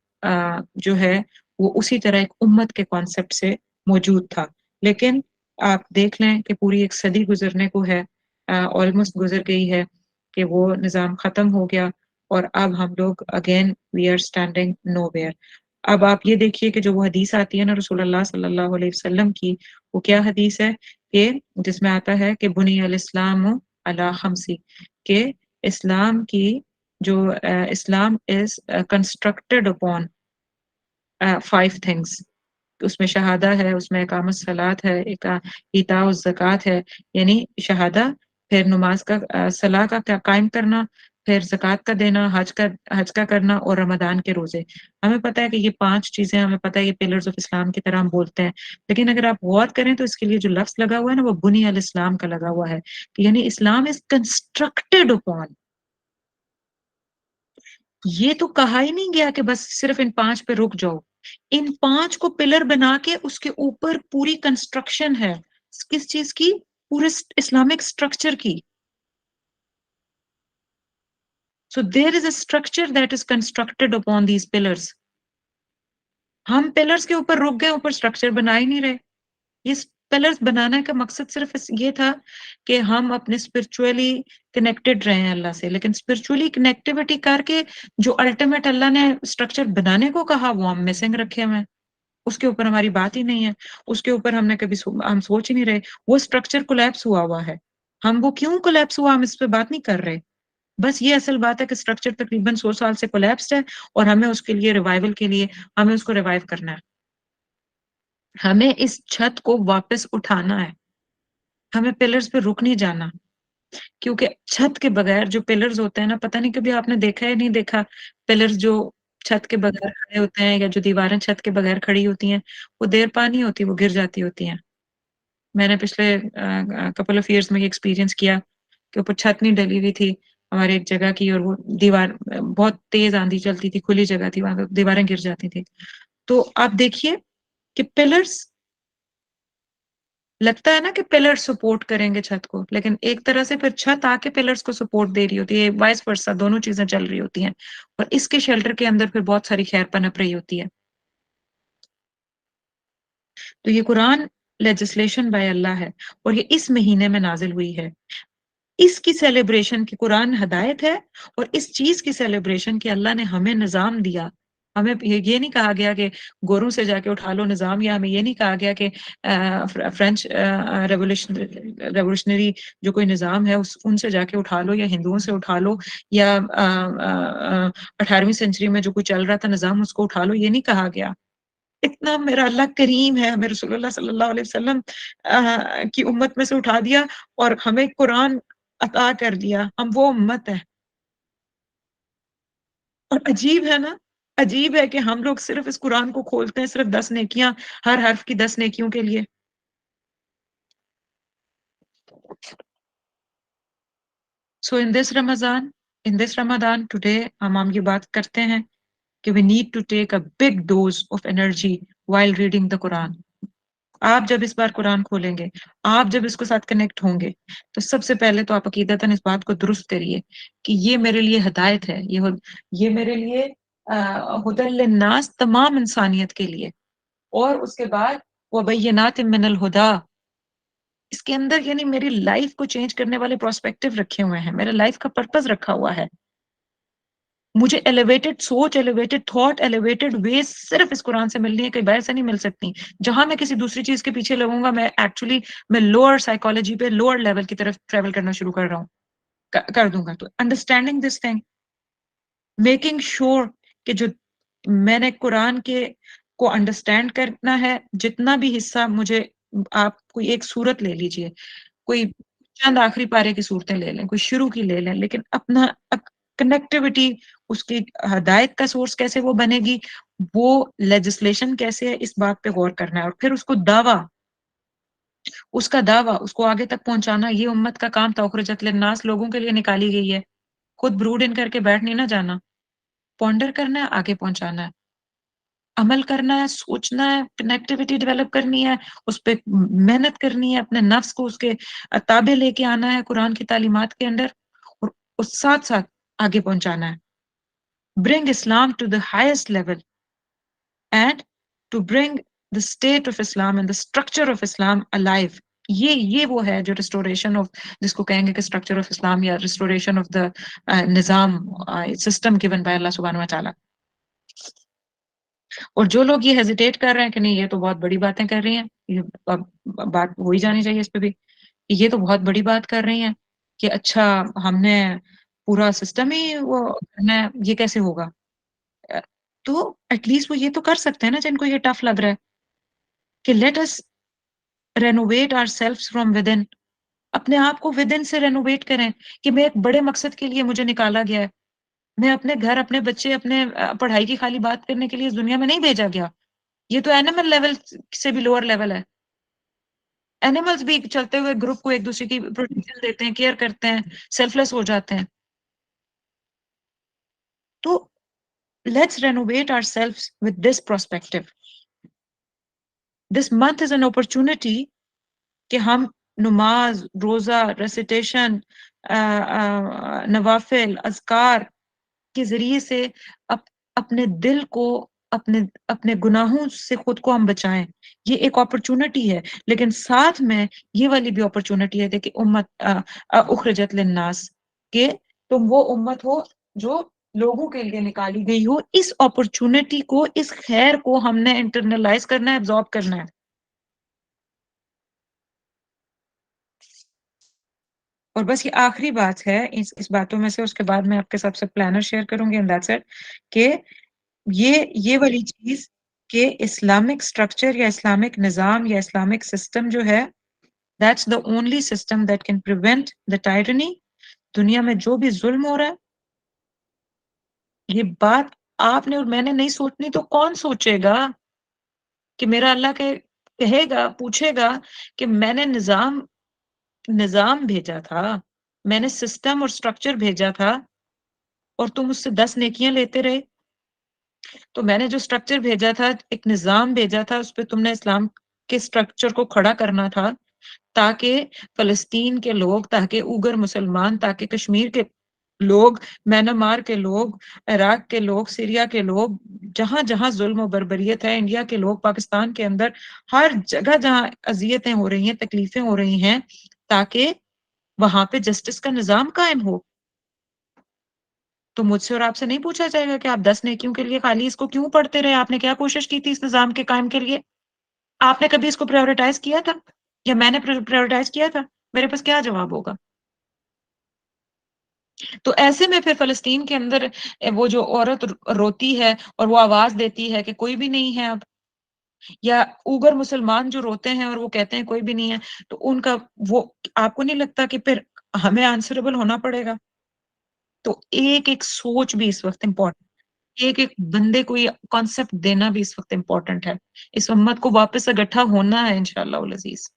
جو ہے وہ اسی طرح ایک امت کے کانسیپٹ سے موجود تھا. لیکن آپ دیکھ لیں کہ پوری ایک صدی گزرنے کو ہے، آلموسٹ گزر گئی ہے کہ وہ نظام ختم ہو گیا، اور اب ہم لوگ again we are standing nowhere. اب آپ یہ دیکھیے کہ جو وہ حدیث آتی ہے نا رسول اللہ صلی اللہ علیہ وسلم کی، وہ کیا حدیث ہے کہ جس میں آتا ہے کہ بنی الاسلام علی خمسی، کہ اسلام کی جو اسلام از کنسٹرکٹڈ اپون 5 things. اس میں شہادہ ہے، اس میں اقامت صلاۃ ہے، ایتاء الزکوٰۃ ہے، یعنی شہادہ، پھر نماز کا صلاح کا قائم کرنا، پھر زکوٰۃ کا دینا، حج کا کرنا، اور رمضان کے روزے. ہمیں پتہ ہے کہ یہ 5 چیزیں، ہمیں پتہ ہے یہ پلرز آف اسلام کی طرح ہم بولتے ہیں. لیکن اگر آپ غور کریں تو اس کے لیے جو لفظ لگا ہوا ہے نا وہ بنی الاسلام کا لگا ہوا ہے، کہ یعنی اسلام از کنسٹرکٹڈ اپون. یہ تو کہا ہی نہیں گیا کہ بس صرف ان 5 پہ رک جاؤ. ان 5 کو پلر بنا کے اس کے اوپر پوری کنسٹرکشن ہے. کس چیز کی؟ پورے اسلامک اسٹرکچر کی. So there is a structure that is constructed upon these pillars. ہم پلرز کے اوپر رک گئے، اوپر اسٹرکچر بنا ہی نہیں رہے. یہ پلرز بنانے کا مقصد صرف یہ تھا کہ ہم اپنے اسپرچولی کنیکٹڈ رہے ہیں اللہ سے، لیکن اسپرچولی کنیکٹیوٹی کر کے جو الٹیمیٹ اللہ نے اسٹرکچر بنانے کو کہا وہ ہم مسنگ رکھے ہوئے ہیں. اس کے اوپر ہماری بات ہی نہیں ہے، اس کے اوپر ہم نے کبھی ہم سوچ ہی نہیں رہے. وہ اسٹرکچر کولیپس ہوا ہے. ہم وہ کیوں کولیپس ہوا ہم اس پہ بات نہیں کر رہے. بس یہ اصل بات ہے کہ اسٹرکچر تقریباً 100 سال سے کولیپسڈ ہے، اور ہمیں اس کے لیے ریوائول کے لیے ہمیں اس کو ریوائیو کرنا ہے. ہمیں اس چھت کو واپس اٹھانا ہے. ہمیں پلرز پہ رک نہیں جانا، کیونکہ چھت کے بغیر جو پلرز ہوتے ہیں نا، پتہ نہیں کبھی آپ نے دیکھا ہے نہیں دیکھا، پلرز جو چھت کے بغیر کھڑے ہوتے ہیں، یا جو دیواریں چھت کے بغیر کھڑی ہوتی ہیں، وہ دیر پا نہیں ہوتی، وہ گر جاتی ہوتی ہیں. میں نے پچھلے کپل آف ایئرس میں یہ ایکسپیرینس کیا کہ اوپر چھت نہیں ڈلی ہوئی تھی ہمارے ایک جگہ کی، اور وہ دیوار بہت تیز آندھی چلتی تھی، کھلی جگہ تھی، وہاں دیواریں گر جاتی تھی. تو آپ دیکھیے کہ پلرز، لگتا ہے نا کہ پلر سپورٹ کریں گے چھت کو، لیکن ایک طرح سے پھر چھت آ کے پلرز کو سپورٹ دے رہی ہوتی ہے، وائس ورسا، دونوں چیزیں چل رہی ہوتی ہیں، اور اس کے شیلٹر کے اندر پھر بہت ساری خیر پنپ رہی ہوتی ہے. تو یہ قرآن لیجسلیشن بائی اللہ ہے، اور یہ اس مہینے میں نازل ہوئی ہے. اس کی سیلیبریشن کی قرآن ہدایت ہے، اور اس چیز کی سیلیبریشن کی اللہ نے ہمیں نظام دیا، ہمیں یہ نہیں کہا گیا کہ گوروں سے جا کے اٹھا لو نظام، یا ہمیں یہ نہیں کہا گیا کہ فرینچ ریولیوشنری جو کوئی نظام ہے ان سے جا کے اٹھا لو، یا ہندوؤں سے اٹھا لو، یا 18ویں سینچری میں جو کوئی چل رہا تھا نظام اس کو اٹھا لو، یہ نہیں کہا گیا۔ اتنا میرا اللہ کریم ہے، ہمیں رسول اللہ صلی اللہ علیہ وسلم کی امت میں سے اٹھا دیا اور ہمیں قرآن عطا کر دیا، ہم وہ امت ہے۔ اور عجیب ہے نا، عجیب ہے کہ ہم لوگ صرف اس قرآن کو کھولتے ہیں صرف 10 نیکیاں، ہر حرف کی 10 نیکیوں کے لیے۔ سو in this Ramadan today ہم یہ بات کرتے ہیں کہ we need to take a big dose of energy while reading the Quran۔ آپ جب اس بار قرآن کھولیں گے، آپ جب اس کے ساتھ کنیکٹ ہوں گے، تو سب سے پہلے تو آپ عقیدتاً اس بات کو درست کریے کہ یہ میرے لیے ہدایت ہے، یہ میرے لیے ہدی للناس، تمام انسانیت کے لیے۔ اور اس کے بعد وَبَيِّنَاتٍ مِّنَ الْهُدَىٰ، اس کے اندر یعنی میری لائف کو چینج کرنے والے پرسپیکٹو رکھے ہوئے ہیں، میرے لائف کا پرپز رکھا ہوا ہے۔ مجھے ایلیویٹڈ سوچ، ایلیویٹڈ تھاٹ، ایلیویٹڈ ویز صرف اس قرآن سے ملنی ہے، کہیں باہر سے نہیں مل سکتی۔ جہاں میں کسی دوسری چیز کے پیچھے لگوں گا، میں لوور سائیکالوجی پہ، لوور لیول کی طرف ٹریول کرنا شروع کر رہا ہوں، کر دوں گا۔ تو understanding this thing, making sure کہ جو میں نے قرآن کے کو انڈرسٹینڈ کرنا ہے، جتنا بھی حصہ مجھے، آپ کوئی ایک صورت لے لیجئے، کوئی چند آخری پارے کی صورتیں لے لیں، کوئی شروع کی لے لیں، لیکن اپنا کنیکٹیوٹی، اس کی ہدایت کا سورس کیسے وہ بنے گی، وہ لیجسلیشن کیسے ہے، اس بات پہ غور کرنا ہے۔ اور پھر اس کو دعویٰ، اس کا دعویٰ، اس کو آگے تک پہنچانا، یہ امت کا کام تھا۔ اخرجت للناس لوگوں کے لیے نکالی گئی ہے، خود برود ان کر کے بیٹھ نہیں نہ جانا، پونڈر کرنا ہے، آگے پہنچانا ہے، عمل کرنا ہے، سوچنا ہے، کنیکٹیوٹی ڈیولپ کرنی ہے، اس پہ محنت کرنی ہے، اپنے نفس کو اس کے تابع لے کے آنا ہے قرآن کی تعلیمات کے اندر، اور اس ساتھ ساتھ آگے پہنچانا ہے۔ Bring Islam to the highest level and to bring the state of Islam and the structure of Islam alive۔ یہ وہ ہے جو ریسٹوریشن آف، جس کو کہیں گے کہ اسٹرکچر آف اسلام، یا ریسٹوریشن آف دا نظام، سسٹم given by اللہ سبحانہ و تعالیٰ۔ اور جو لوگ یہ ہیزیٹیٹ کر رہے ہیں کہ نہیں یہ تو بہت بڑی باتیں کر رہی ہیں، یہ اب بات ہو ہی جانی چاہیے اس پہ بھی، کہ یہ تو بہت بڑی بات کر رہی ہیں کہ اچھا ہم نے پورا سسٹم ہی وہ کرنا ہے، یہ کیسے ہوگا؟ تو ایٹ لیسٹ وہ یہ تو کر سکتے ہیں نا جن کو یہ ٹف لگ رہا ہے، کہ let us renovate ourselves from within, اپنے آپ کو ود ان سے رینوویٹ کریں کہ میں ایک بڑے مقصد کے لیے مجھے نکالا گیا ہے، میں اپنے گھر، اپنے بچے، اپنے پڑھائی کی خالی بات کرنے کے لیے اس دنیا میں نہیں بھیجا گیا۔ یہ تو اینیمل لیول سے بھی لوور لیول ہے، اینیملز بھی چلتے ہوئے گروپ کو ایک دوسرے کی پروٹیکشن دیتے ہیں، کیئر کرتے ہیں، سیلف لیس ہو جاتے ہیں۔ تو let's renovate ourselves with this perspective. This month is an opportunity کہ ہم نماز، روزہ، ریسیٹیشن، نوافل، اذکار کے ذریعے سے اپنے دل کو، اپنے گناہوں سے خود کو ہم بچائیں۔ یہ ایک اپرچونٹی ہے، لیکن ساتھ میں یہ والی بھی اپرچونٹی ہے کہ امت اخرجت للناس، کہ تم وہ امت ہو جو لوگوں کے لیے نکالی گئی ہو۔ اس اپرچونٹی کو، اس خیر کو ہم نے انٹرنلائز کرنا ہے، ایبزارب کرنا ہے۔ اور بس یہ آخری بات ہے اس باتوں میں سے، اس کے بعد میں آپ کے سب سے پلانر شیئر کروں گی، and that's it، کہ یہ والی چیز کہ اسلامک اسٹرکچر یا اسلامک نظام یا اسلامک سسٹم جو ہے، that's the only system that can prevent the tyranny۔ دنیا میں جو بھی ظلم ہو رہا ہے، یہ بات آپ نے اور میں نے نہیں سوچنی تو کون سوچے گا؟ کہ میرا اللہ کہے گا، پوچھے گا کہ میں نے نظام بھیجا تھا، میں نے سسٹم اور سٹرکچر بھیجا تھا، اور تم اس سے 10 نیکیاں لیتے رہے۔ تو میں نے جو سٹرکچر بھیجا تھا، ایک نظام بھیجا تھا، اس پہ تم نے اسلام کے سٹرکچر کو کھڑا کرنا تھا، تاکہ فلسطین کے لوگ، تاکہ اوگر مسلمان، تاکہ کشمیر کے لوگ، میانمار کے لوگ، عراق کے لوگ، سیریا کے لوگ، جہاں جہاں ظلم و بربریت ہے، انڈیا کے لوگ، پاکستان کے اندر، ہر جگہ جہاں اذیتیں ہو رہی ہیں، تکلیفیں ہو رہی ہیں، تاکہ وہاں پہ جسٹس کا نظام قائم ہو۔ تو مجھ سے اور آپ سے نہیں پوچھا جائے گا کہ آپ 10 نیکیوں کے لیے خالی اس کو کیوں پڑھتے رہے؟ آپ نے کیا کوشش کی تھی اس نظام کے قائم کے لیے؟ آپ نے کبھی اس کو پرائیورٹائز کیا تھا یا میں نے پرائیورٹائز کیا تھا؟ میرے پاس کیا جواب ہوگا؟ تو ایسے میں پھر فلسطین کے اندر وہ جو عورت روتی ہے اور وہ آواز دیتی ہے کہ کوئی بھی نہیں ہے اب، یا اوگر مسلمان جو روتے ہیں اور وہ کہتے ہیں کوئی بھی نہیں ہے، تو ان کا وہ آپ کو نہیں لگتا کہ پھر ہمیں آنسریبل ہونا پڑے گا؟ تو ایک ایک سوچ بھی اس وقت امپورٹنٹ، ایک ایک بندے کو یہ کانسیپٹ دینا بھی اس وقت امپورٹنٹ ہے. اس امت کو واپس سے اکٹھا ہونا ہے انشاءاللہ العزیز.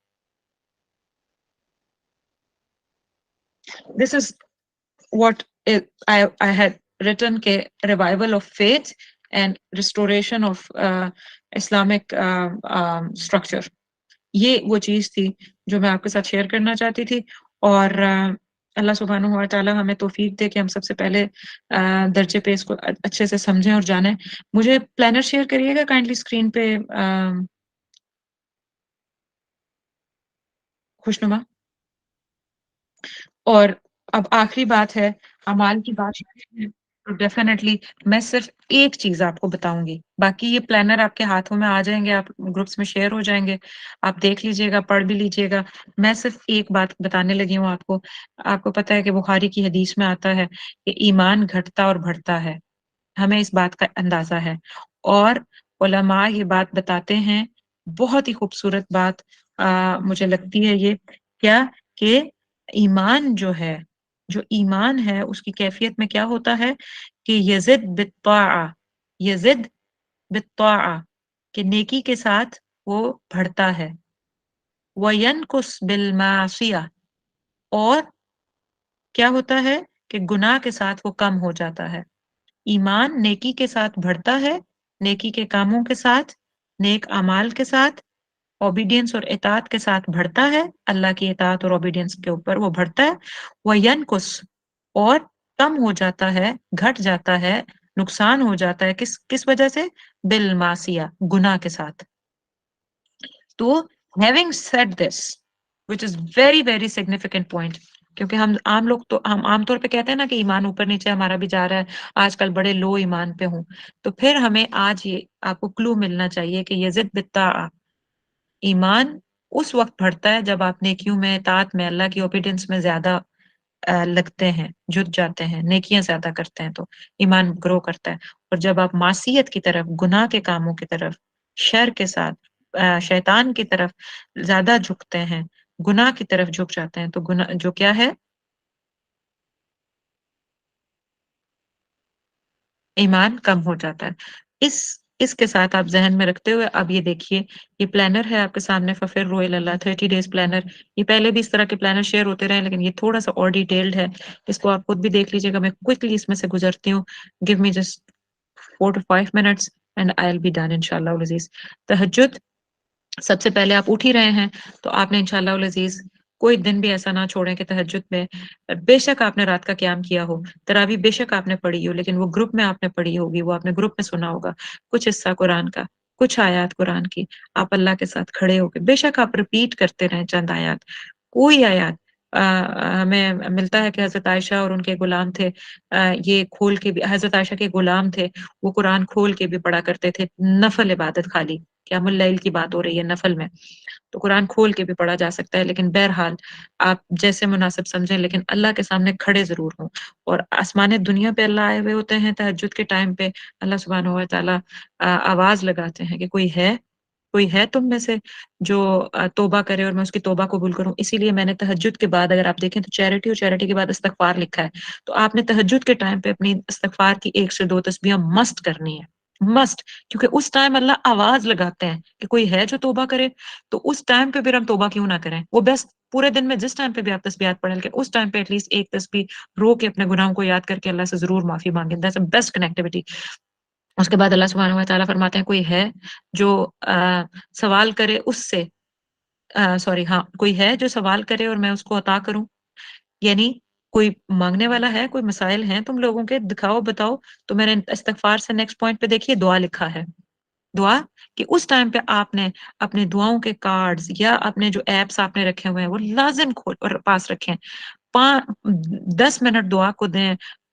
This is what I had written کہ revival of faith and restoration of Islamic structure. یہ وہ چیز تھی جو میں آپ کے ساتھ شیئر کرنا چاہتی تھی. اور اللہ سبحانہ و تعالی ہمیں توفیق دے کہ ہم سب سے پہلے درجے پہ اس کو اچھے سے سمجھیں اور جانیں. مجھے پلانر شیئر کریے گا کائنڈلی اسکرین پہ خوشنما. اور اب آخری بات ہے اعمال کی بات ہے تو ڈیفینیٹلی میں صرف ایک چیز آپ کو بتاؤں گی، باقی یہ پلانر آپ کے ہاتھوں میں آ جائیں گے، آپ گروپس میں شیئر ہو جائیں گے، آپ دیکھ لیجئے گا، پڑھ بھی لیجئے گا. میں صرف ایک بات بتانے لگی ہوں آپ کو. آپ کو پتہ ہے کہ بخاری کی حدیث میں آتا ہے کہ ایمان گھٹتا اور بڑھتا ہے، ہمیں اس بات کا اندازہ ہے. اور علماء یہ بات بتاتے ہیں، بہت ہی خوبصورت بات مجھے لگتی ہے یہ کیا کہ ایمان جو ہے، جو ایمان ہے اس کی کیفیت میں کیا ہوتا ہے کہ یزد بالطاعہ، یزد بالطاعہ، کہ نیکی کے ساتھ وہ بڑھتا ہے. وینقص بالمعصیہ، اور کیا ہوتا ہے کہ گناہ کے ساتھ وہ کم ہو جاتا ہے. ایمان نیکی کے ساتھ بڑھتا ہے، نیکی کے کاموں کے ساتھ، نیک اعمال کے ساتھ، اوبیڈینس اور اطاعت کے ساتھ بڑھتا ہے، اللہ کی اطاعت اور اوبیڈینس کے اوپر وہ بڑھتا ہے. وینقص، اور کم ہو جاتا ہے، گھٹ جاتا ہے، نقصان ہو جاتا ہے کس وجہ سے؟ بالمعصیہ، گناہ کے ساتھ. تو having said this, which is very very significant point، کیونکہ ہم عام طور پہ کہتے ہیں نا کہ ایمان اوپر نیچے ہمارا بھی جا رہا ہے، آج کل بڑے لو ایمان پہ ہوں، تو پھر ہمیں آج یہ آپ کو کلو ملنا چاہیے کہ یزد بالطاعہ، ایمان اس وقت بڑھتا ہے جب آپ نیکیوں میں، اطاعت میں، اللہ کی اوبیڈینس میں زیادہ لگتے ہیں، جٹ جاتے ہیں، نیکیاں زیادہ کرتے ہیں تو ایمان گرو کرتا ہے. اور جب آپ معصیت کی طرف، گناہ کے کاموں کی طرف، شر کے ساتھ، شیطان کی طرف زیادہ جھکتے ہیں، گناہ کی طرف جھک جاتے ہیں، تو گناہ جو کیا ہے، ایمان کم ہو جاتا ہے. اس کے ساتھ آپ ذہن میں رکھتے ہوئے اب یہ دیکھیے، یہ پلانر ہے آپ کے سامنے، ففر روئل اللہ 30 ڈیز پلانر. یہ پہلے بھی اس طرح کے پلانر شیئر ہوتے رہے لیکن یہ تھوڑا سا اور ڈیٹیلڈ ہے، اس کو آپ خود بھی دیکھ لیجیے گا. میں کوئکلی اس میں سے گزرتی ہوں. Give me just 4 to 5 minutes and I'll be done انشاءاللہ العزیز. تہجد، سب سے پہلے آپ اٹھ ہی رہے ہیں تو آپ نے انشاءاللہ العزیز کوئی دن بھی ایسا نہ چھوڑیں کہ تہجد میں، بے شک آپ نے رات کا قیام کیا ہو، تراویح بے شک آپ نے پڑھی ہو، لیکن وہ گروپ میں آپ نے پڑھی ہوگی، وہ آپ نے گروپ میں سنا ہوگا کچھ حصہ قرآن کا، کچھ آیات قرآن کی، آپ اللہ کے ساتھ کھڑے ہو کے بے شک آپ ریپیٹ کرتے رہیں چند آیات، کوئی آیات. ہمیں ملتا ہے کہ حضرت عائشہ اور ان کے غلام تھے، یہ کھول کے بھی، حضرت عائشہ کے غلام تھے، وہ قرآن کھول کے بھی پڑھا کرتے تھے، نفل عبادت خالی، قیام اللیل کی بات ہو رہی ہے نفل میں، تو قرآن کھول کے بھی پڑھا جا سکتا ہے. لیکن بہرحال آپ جیسے مناسب سمجھیں، لیکن اللہ کے سامنے کھڑے ضرور ہوں. اور آسمان دنیا پہ اللہ آئے ہوئے ہوتے ہیں تہجد کے ٹائم پہ، اللہ سبحانہ و تعالیٰ آواز لگاتے ہیں کہ کوئی ہے تم میں سے جو توبہ کرے اور میں اس کی توبہ قبول کروں. اسی لیے میں نے تہجد کے بعد، اگر آپ دیکھیں تو چیریٹی، اور چیریٹی کے بعد استغفار لکھا ہے، تو آپ نے تہجد کے ٹائم پہ اپنی استغفار کی 1 سے 2 تسبیحاں مسٹ کرنی ہے، مسٹ. کیونکہ اس ٹائم اللہ آواز لگاتے ہیں کہ کوئی ہے جو توبہ کرے. تو اس ٹائم پہ پھر ہم توبہ کیوں نہ کریں؟ وہ بیسٹ، پورے دن میں جس ٹائم پہ بھی آپ تسبیحات پڑھیں، لیکن اس ٹائم پہ ایٹ لیسٹ ایک تسبیح رو کے اپنے گناہوں کو یاد کر کے اللہ سے ضرور معافی مانگیں. That's a best connectivity. اس کے بعد اللہ سبحانہ و تعالیٰ فرماتے ہیں کوئی ہے جو سوال کرے اس سے، کوئی ہے جو سوال کرے اور میں اس کو عطا کروں. یعنی کوئی مانگنے والا ہے، کوئی مسائل ہیں تم لوگوں کے، دکھاؤ بتاؤ. تو میں نے استغفار سے نیکسٹ پوائنٹ پہ دیکھیے دعا لکھا ہے. دعا کہ اس ٹائم پہ آپ نے اپنے دعاؤں کے کارڈز یا اپنے جو ایپس آپ نے رکھے ہوئے ہیں وہ لازم کھول اور پاس رکھیں. 10 منٹ دعا کو دیں،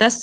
10,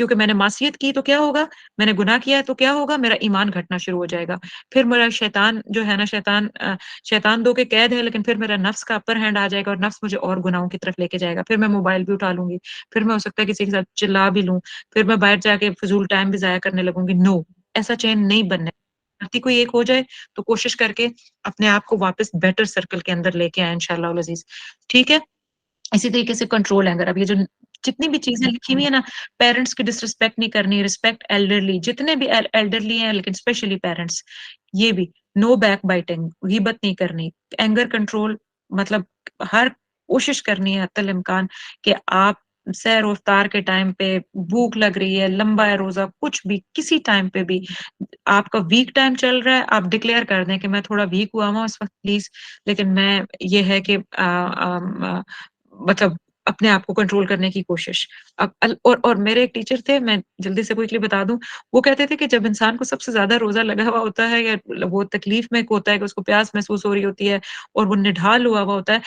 کیونکہ میں نے معصیت کی تو کیا ہوگا، میں نے گناہ کیا ہے تو کیا ہوگا، میرا ایمان گھٹنا شروع ہو جائے گا. پھر میرا شیطان جو ہے نا، شیطان دو کے قید ہے، لیکن پھر میرا نفس کا اپر ہینڈ آ جائے گا اور نفس مجھے اور گناہوں کی طرف لے کے جائے گا. پھر میں موبائل بھی اٹھا لوں گی، پھر میں ہو سکتا ہے کسی کے ساتھ چلا بھی لوں، پھر میں باہر جا کے فضول ٹائم بھی ضائع کرنے لگوں گی. نو، ایسا چین نہیں بننے. کوئی ایک ہو جائے تو کوشش کر کے اپنے آپ کو واپس بیٹر سرکل کے اندر لے کے آئے انشاءاللہ العزیز. ٹھیک ہے. اسی طریقے سے کنٹرول اینگر. اب یہ جو جتنی بھی چیزیں لکھی ہوئی ہیں نا، پیرنٹس کی ڈس رسپیکٹ نہیں کرنی، رسپیکٹ ایلڈرلی، جتنے بھی ایلڈرلی ہیں لیکن اسپیشلی پیرنٹس، یہ بھی نو بیک بائٹنگ، غیبت نہیں کرنی، اینگر کنٹرول، مطلب ہر کوشش کرنی ہے حتی الامکان کہ آپ سیر و افطار کے ٹائم پہ، بھوک لگ رہی ہے، لمبا ہے روزہ، کچھ بھی کسی ٹائم پہ بھی آپ کا ویک ٹائم چل رہا ہے، آپ ڈکلیئر کر دیں کہ میں تھوڑا ویک ہوا ہوں اس وقت پلیز، لیکن میں یہ ہے کہ مطلب اپنے آپ کو کنٹرول کرنے کی کوشش. اور میرے ایک ٹیچر تھے، میں جلدی سے کوئکلی بتا دوں، وہ کہتے تھے کہ جب انسان کو سب سے زیادہ روزہ لگا ہوا ہوتا ہے یا وہ تکلیف میں ہوتا ہے کہ اس کو پیاس محسوس ہو رہی ہوتی ہے اور وہ نڈھال ہوا ہوا ہوتا ہے،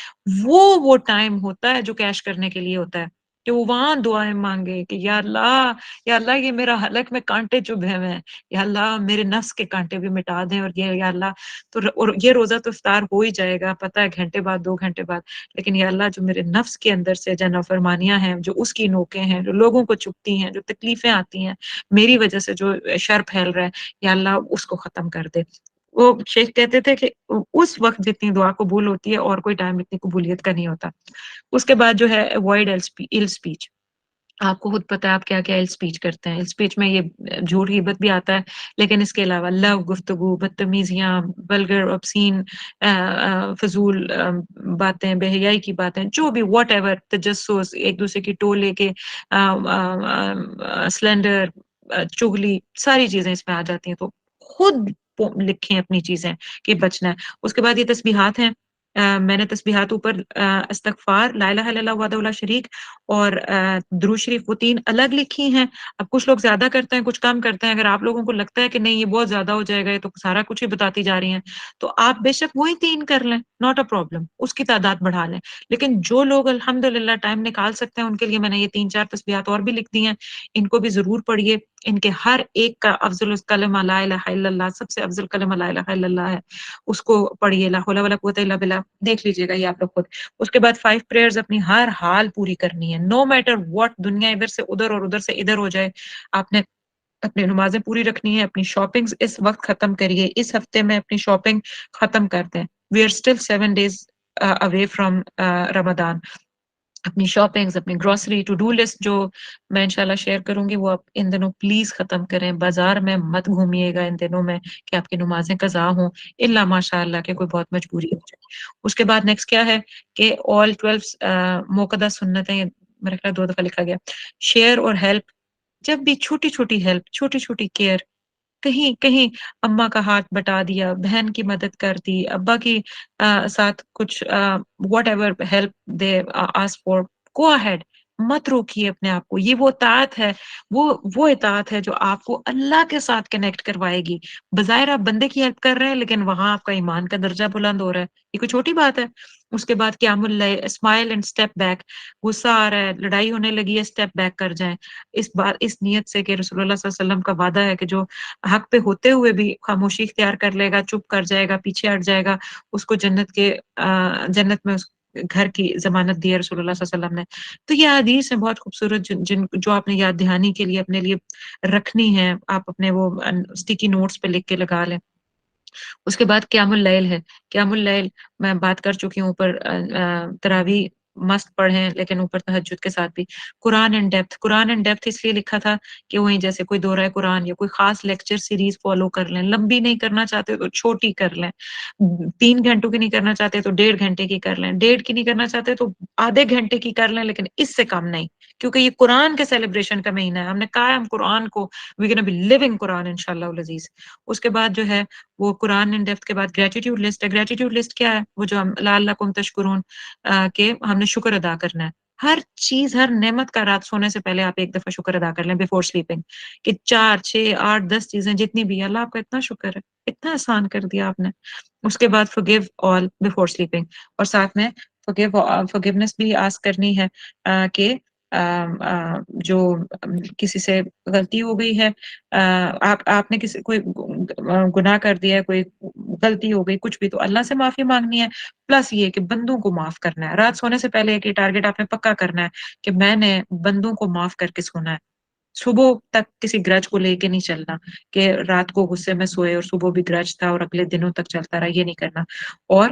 وہ ٹائم ہوتا ہے جو کیش کرنے کے لیے ہوتا ہے، کہ وہ وہاں دعائیں مانگے کہ یا اللہ، یا اللہ یہ میرا حلق میں کانٹے چبھے ہوئے ہیں، یا اللہ میرے نفس کے کانٹے بھی مٹا دیں، اور یہ یا اللہ تو اور یہ روزہ تو افطار ہو ہی جائے گا، پتہ ہے گھنٹے بعد 2 گھنٹے بعد، لیکن یا اللہ جو میرے نفس کے اندر سے جو نافرمانیاں ہیں، جو اس کی نوکیں ہیں، جو لوگوں کو چبھتی ہیں، جو تکلیفیں آتی ہیں میری وجہ سے، جو شر پھیل رہا ہے، یا اللہ اس کو ختم کر دے. وہ شیخ کہتے تھے کہ اس وقت جتنی دعا قبول ہوتی ہے اور کوئی ٹائم اتنی قبولیت کا نہیں ہوتا. اس کے بعد جو ہے اوائڈ ایل اسپیچ. آپ کو خود پتہ ہے آپ کیا کیا ایل اسپیچ کرتے ہیں. ایل اسپیچ میں یہ جھوٹ غیبت بھی آتا ہے، لیکن اس کے علاوہ لو، گفتگو، بدتمیزیاں، ولگر، obscene، فضول باتیں، بے حیائی کی باتیں، جو بھی واٹ ایور، تجسس، ایک دوسرے کی ٹو لے کے سلینڈر، چغلی، ساری چیزیں اس میں آ جاتی ہیں. تو خود لکھیں اپنی چیزیں کہ بچنا ہے. اس کے بعد یہ تسبیحات ہیں. میں نے تسبیحات اوپر استغفار، لا الہ الا اللہ وحدہ لا شریک اور درود شریف، وہ 3 الگ لکھی ہیں. اب کچھ لوگ زیادہ کرتے ہیں، کچھ کم کرتے ہیں. اگر آپ لوگوں کو لگتا ہے کہ نہیں یہ بہت زیادہ ہو جائے گا، یہ تو سارا کچھ ہی بتاتی جا رہی ہیں، تو آپ بے شک وہی 3 کر لیں، ناٹ اے پرابلم، اس کی تعداد بڑھا لیں. لیکن جو لوگ الحمدللہ ٹائم نکال سکتے ہیں، ان کے لیے میں نے یہ 3-4 تسبیحات اور بھی لکھ دی ہیں. ان کو بھی ضرور پڑھیے. ان کے ہر ایک کا افضل کلمہ لا الہ الا اللہ، سب سے افضل کلمہ لا الہ الا اللہ ہے. اس کو پڑھیے، لا حول ولا قوت الا باللہ، دیکھ لیجئے گا یہ آپ لوگ خود. اس کے بعد 5 پریئرز اپنی ہر حال پوری کرنی ہے، نو میٹر واٹ، دنیا ادھر سے ادھر اور ادھر سے ادھر ہو جائے، آپ نے اپنی نمازیں پوری رکھنی ہے. اپنی شاپنگ اس وقت ختم کریے، اس ہفتے میں اپنی شاپنگ ختم کرتے ہیں. We are still 7 days away from Ramzan. اپنی شاپنگز، اپنی گروسری، ٹو ڈو لسٹ جو میں انشاءاللہ شیئر کروں گی، وہ آپ ان دنوں پلیز ختم کریں. بازار میں مت گھومیے گا ان دنوں میں کہ آپ کی نمازیں قضا ہوں، الا ماشاء اللہ کہ کوئی بہت مجبوری ہو جائے. اس کے بعد نیکسٹ کیا ہے کہ آل 12 موقدہ سنتیں، میرے خیال 2 دفعہ لکھا گیا. شیئر اور ہیلپ، جب بھی چھوٹی چھوٹی ہیلپ، چھوٹی چھوٹی کیئر، کہیں کہیں اماں کا ہاتھ بٹا دیا، بہن کی مدد کر دی، ابا کی ساتھ کچھ whatever help they ask for, go ahead, مت روکیے اپنے آپ کو. یہ وہ اطاعت ہے، وہ اطاعت ہے جو آپ کو اللہ کے ساتھ کنیکٹ کروائے گی. بظاہر آپ بندے کی ہیلپ کر رہے ہیں، لیکن وہاں آپ کا ایمان کا درجہ بلند ہو رہا ہے. یہ کوئی چھوٹی بات ہے. اس کے بعد قیام اللیل، اسمائل اینڈ اسٹیپ بیک. غصہ آ رہا ہے، لڑائی ہونے لگی ہے، اسٹیپ بیک کر جائیں. اس بار اس نیت سے کہ رسول اللہ صلی اللہ علیہ وسلم کا وعدہ ہے کہ جو حق پہ ہوتے ہوئے بھی خاموشی اختیار کر لے گا، چپ کر جائے گا، پیچھے ہٹ جائے گا، اس کو جنت میں اس گھر کی ضمانت دی ہے رسول اللہ صلی اللہ علیہ وسلم نے. تو یہ حدیث ہے بہت خوبصورت، جو آپ نے یاد دہانی کے لیے اپنے لیے رکھنی ہے. آپ اپنے وہ اسٹیکی نوٹس پہ لکھ کے لگا لیں. اس کے بعد قیام اللیل ہے. قیام اللیل میں بات کر چکی ہوں، اوپر تراویح مست پڑھیں، لیکن اوپر تہجد کے ساتھ بھی. قرآن in depth, Quran in depth اس لیے لکھا تھا کہ وہیں جیسے کوئی دورہ قرآن یا کوئی خاص لیکچر سیریز فالو کر لیں. لمبی نہیں کرنا چاہتے تو چھوٹی کر لیں. 3 گھنٹوں کی نہیں کرنا چاہتے تو 1.5 گھنٹے کی کر لیں. 1.5 کی نہیں کرنا چاہتے تو آدھے گھنٹے کی کر لیں، لیکن اس سے کم نہیں، کیونکہ یہ قرآن کے سیلیبریشن کا مہینہ ہے. ہم نے کہا ہے ہم قرآن کو وی گونا بی لیونگ قرآن انشاءاللہ العزیز. اس کے بعد جو ہے وہ قرآن ان ڈیپتھ کے بعد گریٹیٹیوڈ لسٹ ہے. گریٹیٹیوڈ لسٹ کیا ہے؟ وہ جو ہم لعلکم تشکرون کہ ہم نے شکر ادا کرنا ہے. ہر چیز، ہر نعمت کا رات سونے سے پہلے آپ ایک دفعہ شکر ادا کر لیں بفور سلیپنگ، کہ 4 6 8 10 چیزیں جتنی بھی، اللہ آپ کا اتنا شکر ہے، اتنا احسان کر دیا آپ نے. اس کے بعد forgive all before sleeping، اور ساتھ میں forgiveness بھی آسک کرنی ہے کہ جو کسی سے غلطی ہو گئی ہے، آپ نے کسی کوئی گناہ کر دیا ہے، کوئی غلطی ہو گئی، کچھ بھی، تو اللہ سے معافی مانگنی ہے، پلس یہ کہ بندوں کو معاف کرنا ہے۔ رات سونے سے پہلے ایک یہ ٹارگٹ آپ نے پکا کرنا ہے کہ میں نے بندوں کو معاف کر کے سونا ہے۔ صبح تک کسی گرج کو لے کے نہیں چلنا کہ رات کو غصے میں سوئے اور صبح بھی گرج تھا اور اگلے دنوں تک چلتا رہا، یہ نہیں کرنا۔ اور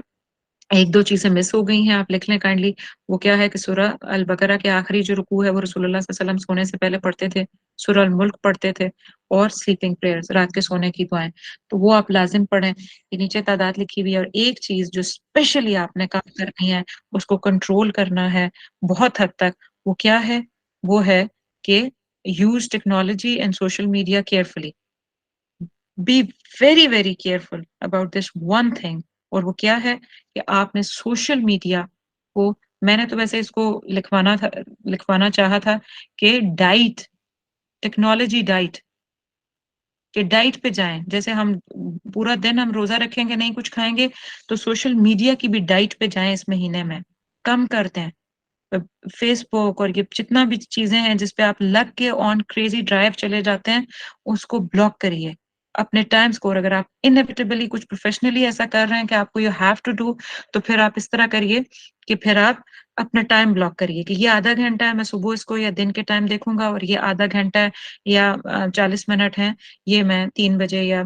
ایک دو چیزیں مس ہو گئی ہیں، آپ لکھ لیں کائنڈلی۔ وہ کیا ہے کہ سورہ البقرہ کے آخری جو رکوع ہے وہ رسول اللہ صلی اللہ علیہ وسلم سونے سے پہلے پڑھتے تھے، سورہ الملک پڑھتے تھے، اور سلیپنگ پریئرز، رات کے سونے کی دعائیں، تو وہ آپ لازم پڑھیں۔ یہ نیچے تعداد لکھی ہوئی ہے۔ اور ایک چیز جو اسپیشلی آپ نے کام کرنی ہے، اس کو کنٹرول کرنا ہے بہت حد تک، وہ کیا ہے؟ وہ ہے کہ use technology and social media carefully, be very very careful about this one thing. اور وہ کیا ہے کہ آپ نے سوشل میڈیا کو، میں نے تو ویسے اس کو لکھوانا چاہا تھا کہ ڈائٹ، ٹیکنالوجی ڈائٹ، کہ ڈائٹ پہ جائیں۔ جیسے ہم پورا دن ہم روزہ رکھیں گے، نہیں کچھ کھائیں گے، تو سوشل میڈیا کی بھی ڈائٹ پہ جائیں اس مہینے میں، کم کر دیں۔ فیس بک اور یہ جتنا بھی چیزیں ہیں جس پہ آپ لگ کے آن کریزی ڈرائیو چلے جاتے ہیں، اس کو بلاک کریے۔ اپنے ٹائم سکور، اگر آپ انیویٹیبلی کچھ پروفیشنلی ایسا کر رہے ہیں کہ آپ کو یو ہیو ٹو ڈو، تو پھر آپ اس طرح کریے کہ پھر آپ اپنا ٹائم بلاک کریے کہ یہ آدھا گھنٹہ ہے، میں صبح اس کو یا دن کے ٹائم دیکھوں گا، اور یہ آدھا گھنٹہ ہے یا 40 منٹ ہے، یہ میں 3 بجے یا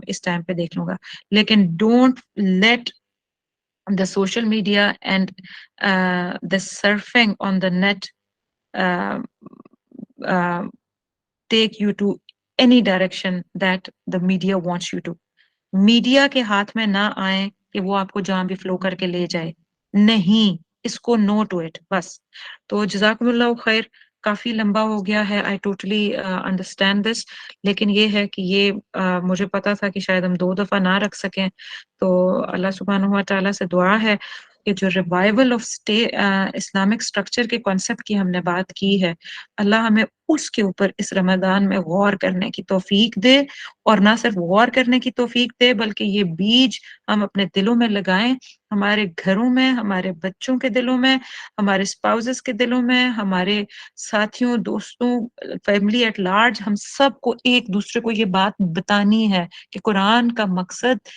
اس ٹائم پہ دیکھ لوں گا۔ لیکن don't let the social media and the surfing on the net uh, uh, take you to any direction that the media wants you to۔ Media کے ہاتھ میں نہ آئے کہ وہ آپ کو جہاں بھی فلو کر کے لے جائے، نہیں، اس کو نو ٹو اٹ بس۔ تو جزاکم اللہ خیر، کافی لمبا ہو گیا ہے، آئی ٹوٹلی انڈرسٹینڈ دس، لیکن یہ ہے کہ یہ مجھے پتا تھا کہ شاید ہم 2 دفعہ نہ رکھ سکیں، تو اللہ سبحانہ و تعالیٰ سے دعا ہے کہ جو ریوائول آف اسلامک اسٹرکچر کے کانسیپٹ کی ہم نے بات کی ہے، اللہ ہمیں اس کے اوپر اس رمضان میں غور کرنے کی توفیق دے، اور نہ صرف غور کرنے کی توفیق دے بلکہ یہ بیج ہم اپنے دلوں میں لگائیں، ہمارے گھروں میں، ہمارے بچوں کے دلوں میں، ہمارے اسپاؤزز کے دلوں میں، ہمارے ساتھیوں، دوستوں، فیملی ایٹ لارج، ہم سب کو ایک دوسرے کو یہ بات بتانی ہے کہ قرآن کا مقصد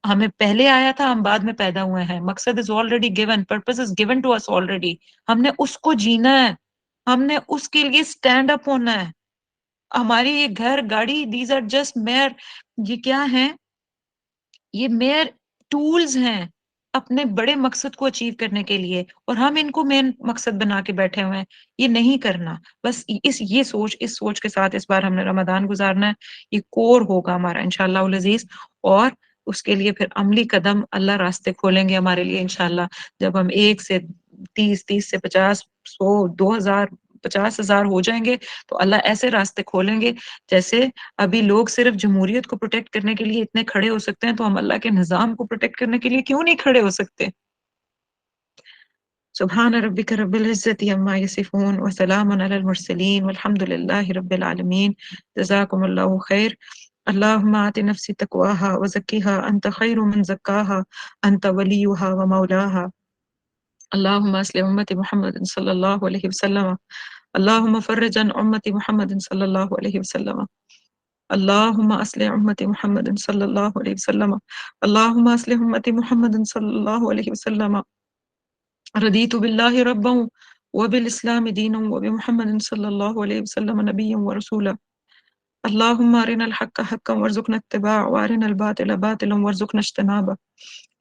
ہمیں پہلے آیا تھا، ہم بعد میں پیدا ہوئے ہیں، مقصد is already given, purpose is given to us already, ہم نے اس کو جینا ہے، ہم نے اس کے لیے اسٹینڈ اپ ہونا ہے۔ ہماری یہ گھر، گاڑی، دیز آر جسٹ میئر، یہ کیا ہیں؟ یہ میئر ٹولز ہیں اپنے بڑے مقصد کو اچیو کرنے کے لیے، اور ہم ان کو مین مقصد بنا کے بیٹھے ہوئے ہیں۔ یہ نہیں کرنا، بس اس سوچ کے ساتھ اس بار ہم نے رمضان گزارنا ہے، یہ کور ہوگا ہمارا انشاءاللہ العزیز، اور اس کے لیے پھر عملی قدم اللہ راستے کھولیں گے ہمارے لیے انشاءاللہ، جب ہم 1 سے 30، 30 سے 50، 100، 2000، 50,000 ہو جائیں گے، تو اللہ ایسے راستے کھولیں گے جیسے ابھی لوگ صرف جمہوریت کو پروٹیکٹ کرنے کے لیے اتنے کھڑے ہو سکتے ہیں، تو ہم اللہ کے نظام کو پروٹیکٹ کرنے کے لیے کیوں نہیں کھڑے ہو سکتے؟ سبحان ربک رب العزت عما یصفون وسلام علی المرسلین والحمد للہ رب العالمین۔ جزاکم اللہ خیر۔ اللہم آت نفسی تقواها وزکیها انت خیر من زکاها انت ولیها ومولاها۔ اللہم اصلح امت محمد صلی اللہ علیہ وسلم، اللہم فرج عن امت محمد صلی اللہ علیہ وسلم، اللہم اصلح امت محمد صلی اللہ علیہ وسلم، اللہم اصلح امت محمد صلی اللہ علیہ وسلم، رضیت باللہ ربا وبالاسلام دینا وبمحمد صلی اللہ علیہ وسلم نبیا ورسولا، اللہم ارنا الحق حقا وارزقنا اتباع وارنا الباطل باطلا وارزقنا اجتنابا۔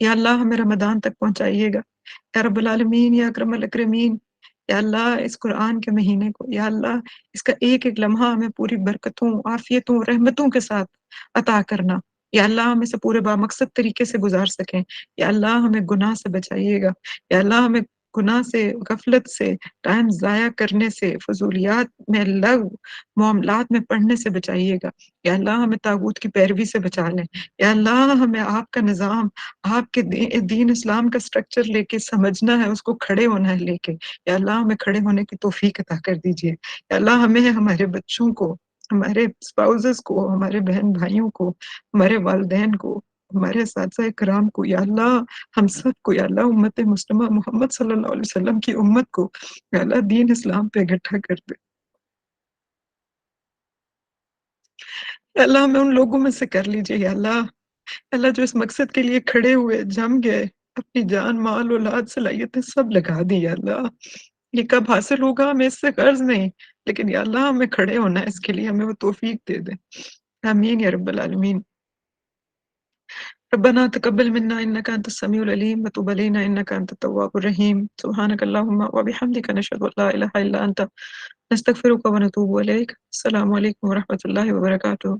یا اللہ ہمیں رمضان تک پہنچائیے گا یا رب العالمین، یا اکرم الاکرمین، یا اللہ اس قرآن کے مہینے کو، یا اللہ اس کا ایک ایک لمحہ ہمیں پوری برکتوں، عافیتوں، رحمتوں کے ساتھ عطا کرنا، یا اللہ ہم اسے پورے بامقصد طریقے سے گزار سکیں، یا اللہ ہمیں گناہ سے بچائیے گا، یا اللہ ہمیں گناہ سے، غفلت سے، ٹائم ضائع کرنے سے، فضولیات میں لغو معاملات میں پڑھنے سے بچائیے گا، یا اللہ ہمیں طاغوت کی پیروی سے بچا لیں، یا اللہ ہمیں آپ کا نظام، آپ کے دین اسلام کا سٹرکچر لے کے سمجھنا ہے، اس کو کھڑے ہونا ہے لے کے، یا اللہ ہمیں کھڑے ہونے کی توفیق عطا کر دیجئے، یا اللہ ہمیں ہمارے بچوں کو، ہمارے اسپاؤزز کو، ہمارے بہن بھائیوں کو، ہمارے والدین کو، ہمارے اساتذہ کرام کو، یا اللہ ہم سب کو، یا اللہ امت مسلمہ محمد صلی اللہ علیہ وسلم کی امت کو یا اللہ دین اسلام پہ اکٹھا کر دے. یا اللہ ہمیں ان لوگوں میں سے کر لیجیے یا اللہ. اللہ جو اس مقصد کے لیے کھڑے ہوئے، جم گئے، اپنی جان مال اولاد صلاحیتیں سب لگا دی یا اللہ. یہ کب حاصل ہوگا ہمیں اس سے غرض نہیں، لیکن یا اللہ ہمیں کھڑے ہونا ہے اس کے لیے، ہمیں وہ توفیق دے دے. آمین یا رب العالمین. ربنا تقبل منا انك انت السميع العليم وتب علينا انك انت التواب الرحيم. سبحانك اللهم وبحمدك نشهد ان لا اله الا انت نستغفرك ونتوب اليك. السلام عليكم ورحمة الله وبركاته.